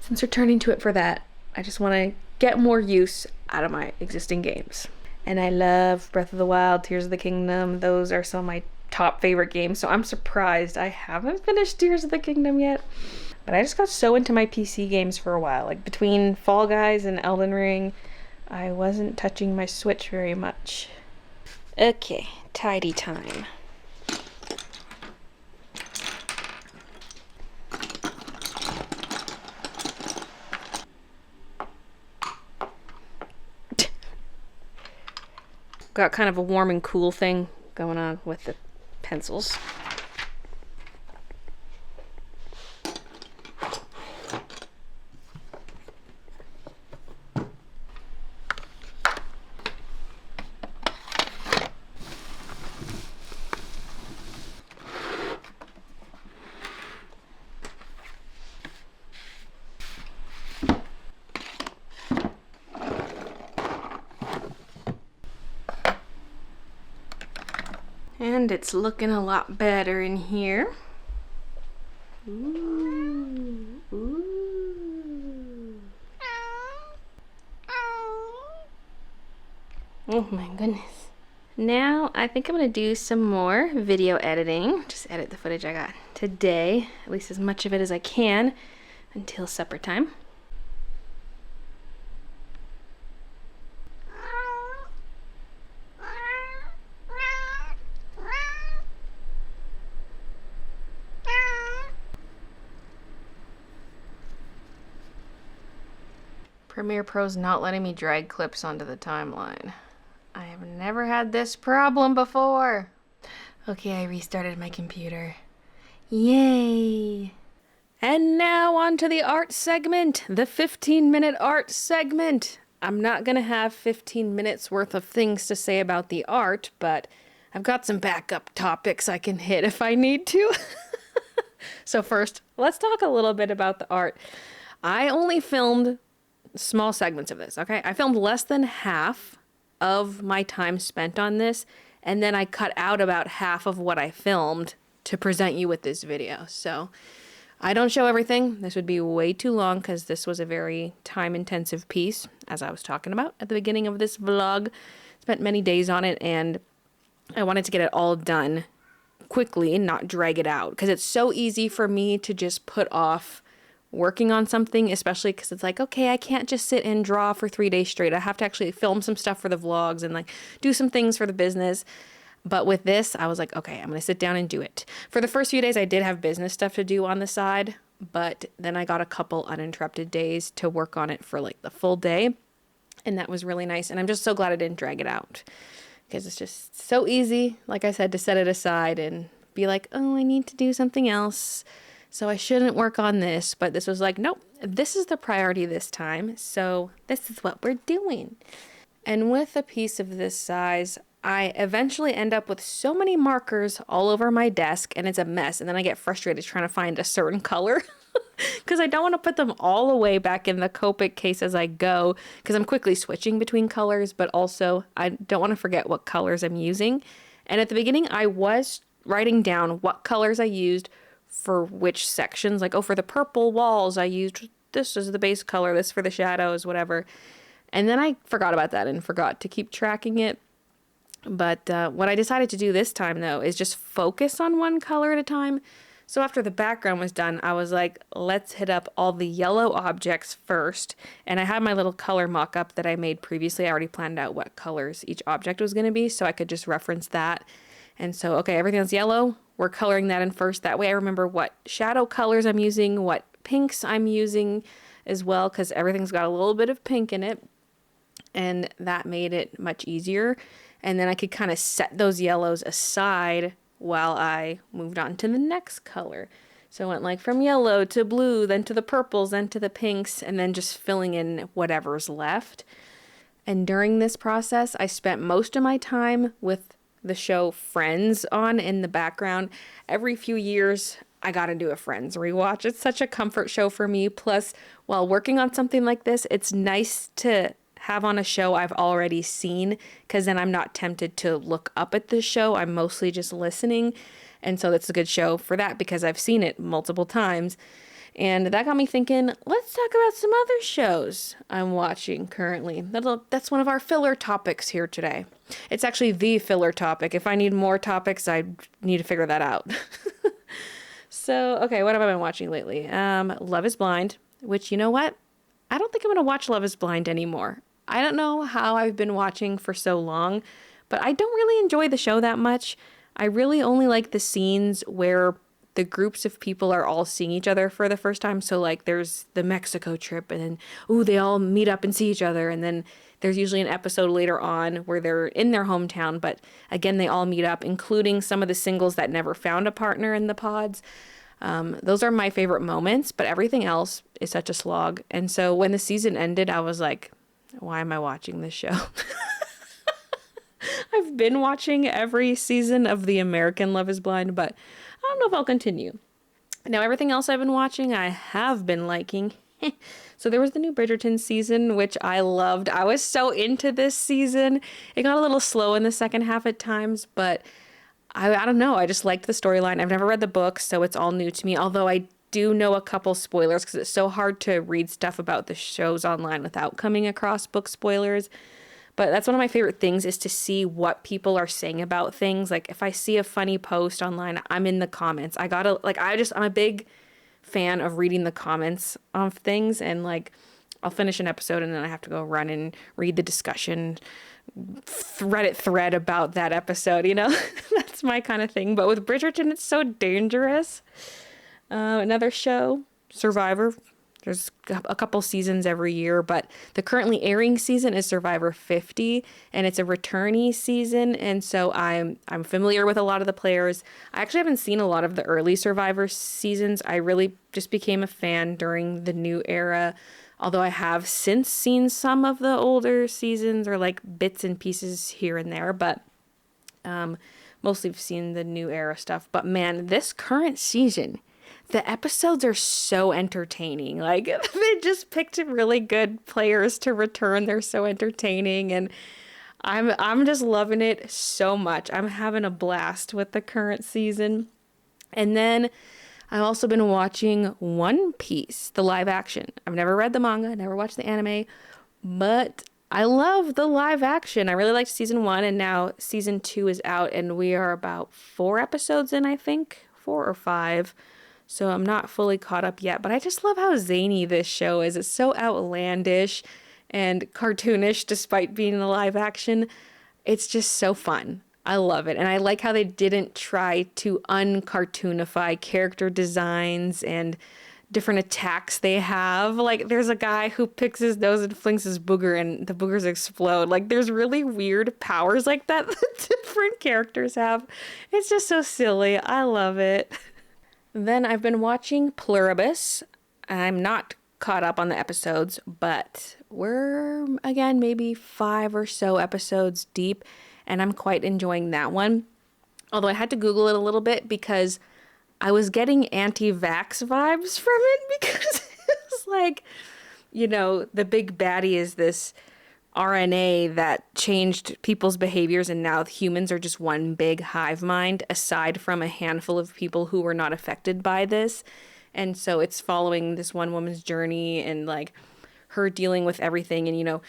since returning to it for that, I just want to get more use out of my existing games. And I love Breath of the Wild, Tears of the Kingdom. Those are some of my top favorite games, so I'm surprised I haven't finished Tears of the Kingdom yet. But I just got so into my PC games for a while. Like, between Fall Guys and Elden Ring, I wasn't touching my Switch very much. Okay, tidy time. got kind of a warm and cool thing going on with the pencils. And it's looking a lot better in here. Ooh, ooh. Oh my goodness. Now I think I'm gonna do some more video editing. Just edit the footage I got today, at least as much of it as I can until supper time. Premiere Pro's not letting me drag clips onto the timeline. I have never had this problem before. Okay, I restarted my computer. Yay! And now on to the art segment, the 15-minute art segment. I'm not gonna have 15 minutes worth of things to say about the art, but I've got some backup topics I can hit if I need to. So first, let's talk a little bit about the art. I only filmed small segments of this, okay? I filmed less than half of my time spent on this, and then I cut out about half of what I filmed to present you with this video. So I don't show everything. This would be way too long because this was a very time-intensive piece, as I was talking about at the beginning of this vlog. Spent many days on it, and I wanted to get it all done quickly and not drag it out because it's so easy for me to just put off working on something, especially because it's like, okay, I can't just sit and draw for 3 days straight. I have to actually film some stuff for the vlogs and like do some things for the business. But with this, I was like, okay, I'm going to sit down and do it. For the first few days, I did have business stuff to do on the side, but then I got a couple uninterrupted days to work on it for like the full day. And that was really nice. And I'm just so glad I didn't drag it out because it's just so easy, like I said, to set it aside and be like, oh, I need to do something else. So I shouldn't work on this, but this was like, nope, this is the priority this time. So this is what we're doing. And with a piece of this size, I eventually end up with so many markers all over my desk and it's a mess. And then I get frustrated trying to find a certain color because I don't want to put them all the way back in the Copic case as I go because I'm quickly switching between colors, but also I don't want to forget what colors I'm using. And at the beginning, I was writing down what colors I used for which sections, like, oh, for the purple walls, I used this as the base color, this for the shadows, whatever. And then I forgot about that and forgot to keep tracking it. But what I decided to do this time, though, is just focus on one color at a time. So after the background was done, I was like, let's hit up all the yellow objects first. And I had my little color mock-up that I made previously. I already planned out what colors each object was going to be, so I could just reference that. And so, okay, everything's yellow. We're coloring that in first. That way I remember what shadow colors I'm using, what pinks I'm using as well, because everything's got a little bit of pink in it. And that made it much easier. And then I could kind of set those yellows aside while I moved on to the next color. So I went like from yellow to blue, then to the purples, then to the pinks, and then just filling in whatever's left. And during this process, I spent most of my time with the show Friends on in the background. Every few years, I gotta do a Friends rewatch. It's such a comfort show for me. Plus, while working on something like this, it's nice to have on a show I've already seen because then I'm not tempted to look up at the show. I'm mostly just listening. And so that's a good show for that because I've seen it multiple times. And that got me thinking, let's talk about some other shows I'm watching currently. That's one of our filler topics here today. It's actually the filler topic. If I need more topics, I need to figure that out. So, okay, what have I been watching lately? Love is Blind, which, you know what? I don't think I'm going to watch Love is Blind anymore. I don't know how I've been watching for so long, but I don't really enjoy the show that much. I really only like the scenes where the groups of people are all seeing each other for the first time. So like there's the Mexico trip and then, ooh, they all meet up and see each other. And then there's usually an episode later on where they're in their hometown. But again, they all meet up, including some of the singles that never found a partner in the pods. Those are my favorite moments, but everything else is such a slog. And so when the season ended, I was like, why am I watching this show? I've been watching every season of the American Love is Blind, but I don't know if I'll continue. Now, everything else I've been watching, I have been liking. So there was the new Bridgerton season, which I loved. I was so into this season. It got a little slow in the second half at times, but I don't know. I just liked the storyline. I've never read the book, so it's all new to me. Although I do know a couple spoilers because it's so hard to read stuff about the shows online without coming across book spoilers. But that's one of my favorite things is to see what people are saying about things. Like if I see a funny post online, I'm in the comments. I'm a big fan of reading the comments of things, and like I'll finish an episode and then I have to go run and read the discussion Reddit thread about that episode, you know? That's my kind of thing. But with Bridgerton, it's so dangerous. Another show, Survivor. There's a couple seasons every year, but the currently airing season is Survivor 50, and it's a returnee season, and so I'm familiar with a lot of the players. I actually haven't seen a lot of the early Survivor seasons. I really just became a fan during the new era, although I have since seen some of the older seasons or like bits and pieces here and there, but mostly I've seen the new era stuff. But man, this current season, the episodes are so entertaining. Like they just picked really good players to return. They're so entertaining, and I'm just loving it so much. I'm having a blast with the current season. And then I've also been watching One Piece, the live action. I've never read the manga, never watched the anime, but I love the live action. I really liked season 1, and now season 2 is out, and we are about 4 episodes in, I think, 4 or 5. So I'm not fully caught up yet, but I just love how zany this show is. It's so outlandish and cartoonish despite being a live action. It's just so fun. I love it. And I like how they didn't try to uncartoonify character designs and different attacks they have. Like there's a guy who picks his nose and flings his booger and the boogers explode. Like there's really weird powers like that that different characters have. It's just so silly. I love it. Then I've been watching Pluribus. I'm not caught up on the episodes, but we're, again, maybe 5 or so episodes deep, and I'm quite enjoying that one. Although I had to Google it a little bit because I was getting anti-vax vibes from it because it was like, you know, the big baddie is this RNA that changed people's behaviors, and now humans are just one big hive mind aside from a handful of people who were not affected by this. And so it's following this one woman's journey and like her dealing with everything, and you know,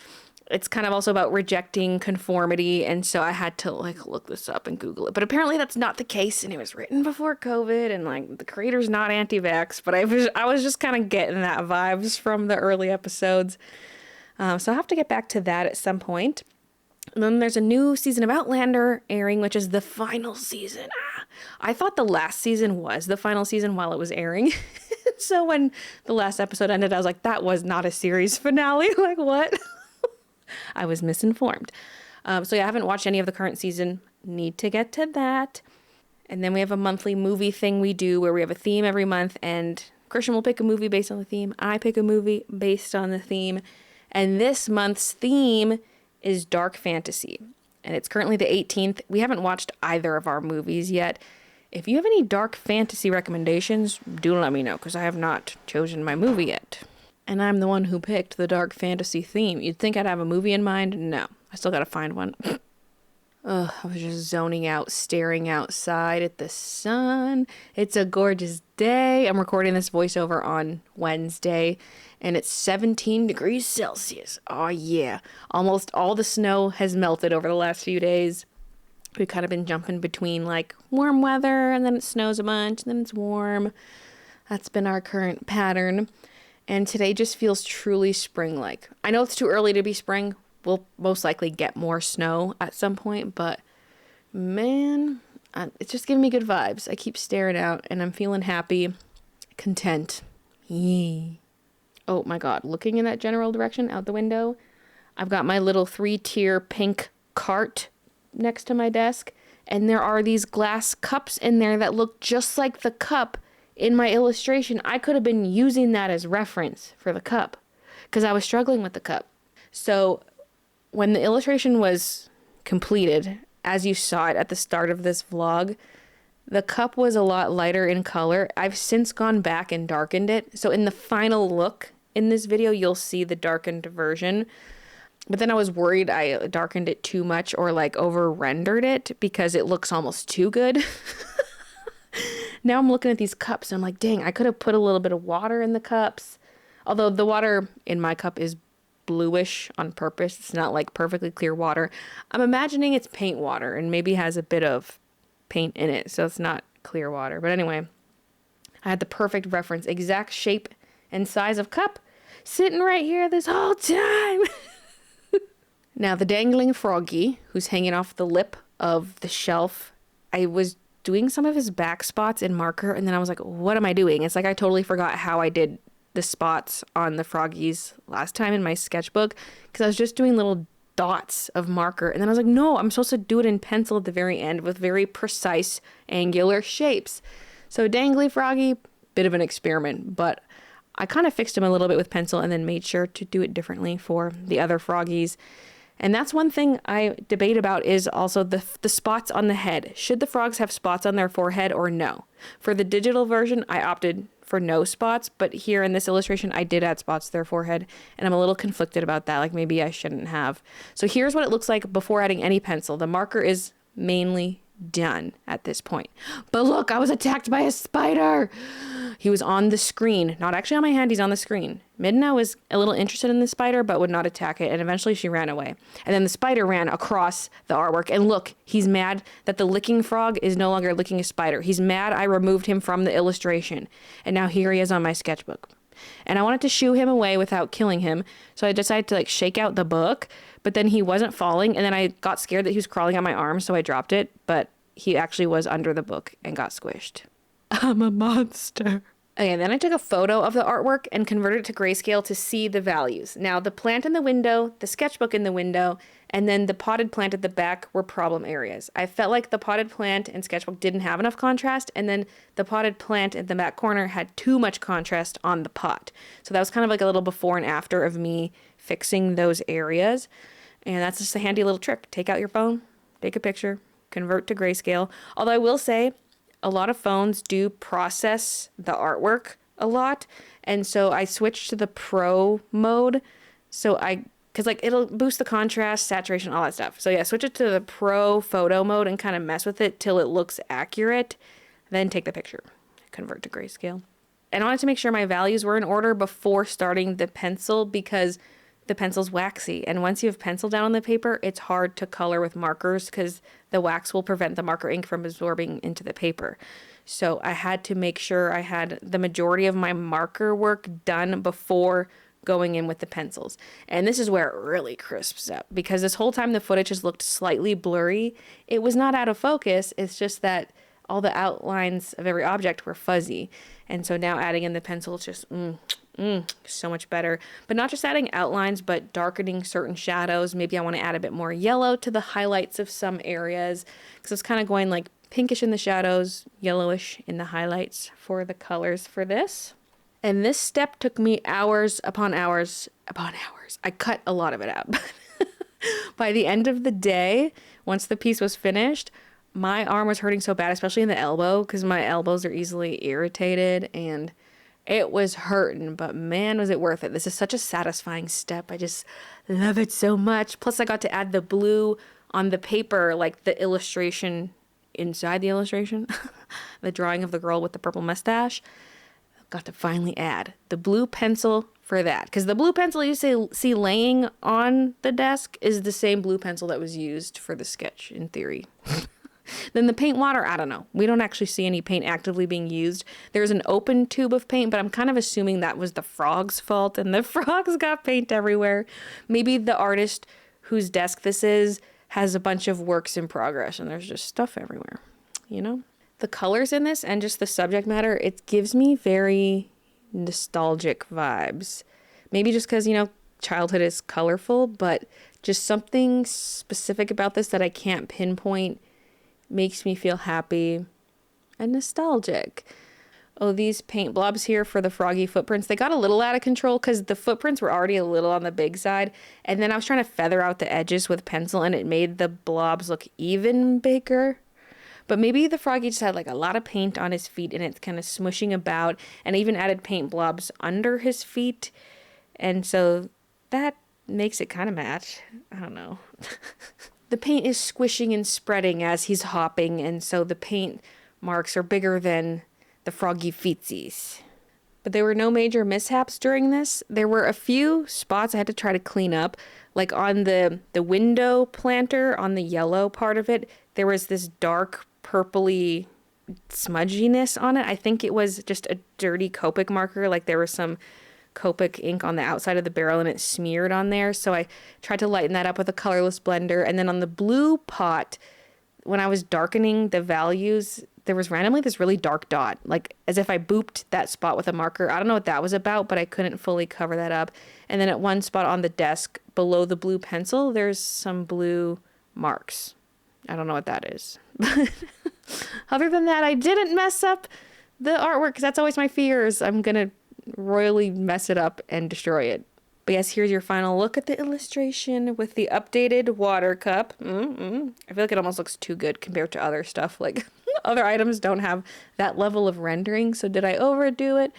it's kind of also about rejecting conformity. And so I had to like look this up and Google it, but apparently that's not the case, and it was written before COVID, and like the creator's not anti-vax, but I was just kind of getting that vibes from the early episodes. So I'll have to get back to that at some point. And then there's a new season of Outlander airing, which is the final season. I thought the last season was the final season while it was airing. So when the last episode ended, I was like, that was not a series finale. Like, what? I was misinformed. So yeah, I haven't watched any of the current season. Need to get to that. And then we have a monthly movie thing we do where we have a theme every month, and Christian will pick a movie based on the theme. I pick a movie based on the theme. And this month's theme is dark fantasy, and it's currently the 18th. We haven't watched either of our movies yet. If you have any dark fantasy recommendations, do let me know, because I have not chosen my movie yet. And I'm the one who picked the dark fantasy theme. You'd think I'd have a movie in mind. No, I still gotta find one. Ugh, I was just zoning out, staring outside at the sun. It's a gorgeous day. I'm recording this voiceover on Wednesday, and it's 17 degrees Celsius. Oh yeah. Almost all the snow has melted over the last few days. We've kind of been jumping between like warm weather, and then it snows a bunch, and then it's warm. That's been our current pattern. And today just feels truly spring-like. I know it's too early to be spring. We'll most likely get more snow at some point, but man, It's just giving me good vibes. I keep staring out and I'm feeling happy, content. Yee. Oh my God, looking in that general direction out the window, I've got my little 3-tier pink cart next to my desk, and there are these glass cups in there that look just like the cup in my illustration. I could have been using that as reference for the cup because I was struggling with the cup. So when the illustration was completed, as you saw it at the start of this vlog, the cup was a lot lighter in color. I've since gone back and darkened it. So in the final look in this video, you'll see the darkened version. But then I was worried I darkened it too much or like over rendered it because it looks almost too good. Now I'm looking at these cups and I'm like, dang, I could have put a little bit of water in the cups. Although the water in my cup is bluish on purpose. It's not like perfectly clear water. I'm imagining it's paint water and maybe has a bit of paint in it, so it's not clear water. But anyway, I had the perfect reference, exact shape and size of cup sitting right here this whole time. Now the dangling froggy who's hanging off the lip of the shelf, I was doing some of his back spots in marker and then I was like, what am I doing? It's like I totally forgot how I did the spots on the froggies last time in my sketchbook because I was just doing little dots of marker, and then I was like, no, I'm supposed to do it in pencil at the very end with very precise angular shapes. So dangly froggy, bit of an experiment, but I kind of fixed him a little bit with pencil and then made sure to do it differently for the other froggies. And that's one thing I debate about is also the spots on the head. Should the frogs have spots on their forehead or no? For the digital version, I opted for no spots, but here in this illustration, I did add spots to their forehead, and I'm a little conflicted about that. Like maybe I shouldn't have. So here's what it looks like before adding any pencil. The marker is mainly done at this point. But look, I was attacked by a spider. He was on the screen, not actually on my hand, he's on the screen. Midna was a little interested in the spider, but would not attack it, and eventually she ran away. And then the spider ran across the artwork, and look, he's mad that the licking frog is no longer licking a spider. He's mad I removed him from the illustration, and now here he is on my sketchbook. And I wanted to shoo him away without killing him, so I decided to like shake out the book, but then he wasn't falling, and then I got scared that he was crawling on my arm, so I dropped it, but he actually was under the book and got squished. I'm a monster. Okay, then I took a photo of the artwork and converted it to grayscale to see the values. Now, the plant in the window, the sketchbook in the window, and then the potted plant at the back were problem areas. I felt like the potted plant and sketchbook didn't have enough contrast, and then the potted plant at the back corner had too much contrast on the pot. So that was kind of like a little before and after of me fixing those areas. And that's just a handy little trick. Take out your phone, take a picture, convert to grayscale. Although I will say, a lot of phones do process the artwork a lot. And so I switched to the pro mode. Because like it'll boost the contrast, saturation, all that stuff. So yeah, switch it to the pro photo mode and kind of mess with it till it looks accurate. Then take the picture, convert to grayscale. And I wanted to make sure my values were in order before starting the pencil because the pencil's waxy. And once you have pencil down on the paper, it's hard to color with markers because the wax will prevent the marker ink from absorbing into the paper. So I had to make sure I had the majority of my marker work done before going in with the pencils. And this is where it really crisps up because this whole time the footage has looked slightly blurry. It was not out of focus. It's just that all the outlines of every object were fuzzy. And so now adding in the pencil, it's just so much better. But not just adding outlines, but darkening certain shadows. Maybe I want to add a bit more yellow to the highlights of some areas because it's kind of going like pinkish in the shadows, yellowish in the highlights for the colors for this. And this step took me hours upon hours upon hours. I cut a lot of it out. By the end of the day, once the piece was finished, my arm was hurting so bad, especially in the elbow, because my elbows are easily irritated, and it was hurting, but man, was it worth it. This is such a satisfying step. I just love it so much. Plus, I got to add the blue on the paper, like the illustration inside the illustration, the drawing of the girl with the purple mustache. Got to finally add the blue pencil for that, because the blue pencil you see laying on the desk is the same blue pencil that was used for the sketch in theory. Then the paint water, I don't know. We don't actually see any paint actively being used. There's an open tube of paint, but I'm kind of assuming that was the frog's fault, and the frogs got paint everywhere. Maybe the artist whose desk this is has a bunch of works in progress, and there's just stuff everywhere. you know? The colors in this and just the subject matter, it gives me very nostalgic vibes. Maybe just because, you know, childhood is colorful, but just something specific about this that I can't pinpoint makes me feel happy and nostalgic. Oh, these paint blobs here for the Froggy footprints, they got a little out of control because the footprints were already a little on the big side. And then I was trying to feather out the edges with pencil and it made the blobs look even bigger. But maybe the Froggy just had like a lot of paint on his feet and it's kind of smushing about, and I even added paint blobs under his feet. And so that makes it kind of match. I don't know. The paint is squishing and spreading as he's hopping, and so the paint marks are bigger than the Froggy feetsies. But there were no major mishaps during this. There were a few spots I had to try to clean up, like on the window planter, on the yellow part of it, there was this dark purpley smudginess on it. I think it was just a dirty Copic marker, like there was some Copic ink on the outside of the barrel and it smeared on there. So I tried to lighten that up with a colorless blender. And then on the blue pot, when I was darkening the values, there was randomly this really dark dot, like as if I booped that spot with a marker. I don't know what that was about, but I couldn't fully cover that up. And then at one spot on the desk below the blue pencil, there's some blue marks. I don't know what that is. Other than that, I didn't mess up the artwork because that's always my fears. I'm going to royally mess it up and destroy it. But yes, here's your final look at the illustration with the updated water cup. I feel like it almost looks too good compared to other stuff. Like other items don't have that level of rendering. So did I overdo it?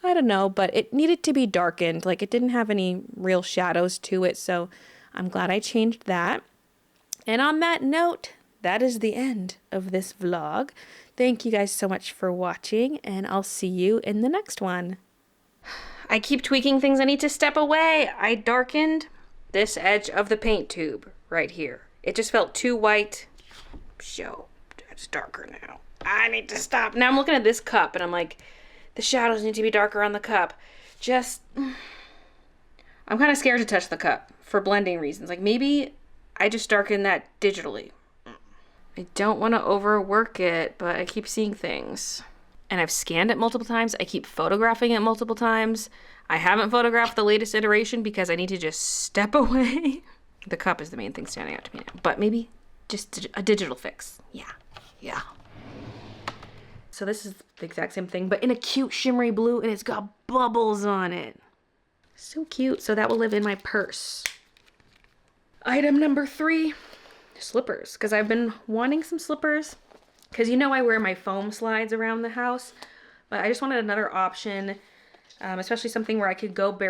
I don't know, but it needed to be darkened. Like it didn't have any real shadows to it. So I'm glad I changed that. And on that note, that is the end of this vlog. Thank you guys so much for watching, and I'll see you in the next one. I keep tweaking things I need to step away. I darkened this edge of the paint tube right here. It just felt too white. So it's darker now. I need to stop. Now I'm looking at this cup and I'm like, the shadows need to be darker on the cup. I'm kind of scared to touch the cup for blending reasons. Like maybe I just darken that digitally. I don't want to overwork it, but I keep seeing things. And I've scanned it multiple times. I keep photographing it multiple times. I haven't photographed the latest iteration because I need to just step away. The cup is the main thing standing out to me now. But maybe just a digital fix. Yeah. So this is the exact same thing, but in a cute shimmery blue, and it's got bubbles on it. So cute. So that will live in my purse. Item number 3, slippers. Because I've been wanting some slippers. Because you know I wear my foam slides around the house. But I just wanted another option, especially something where I could go bare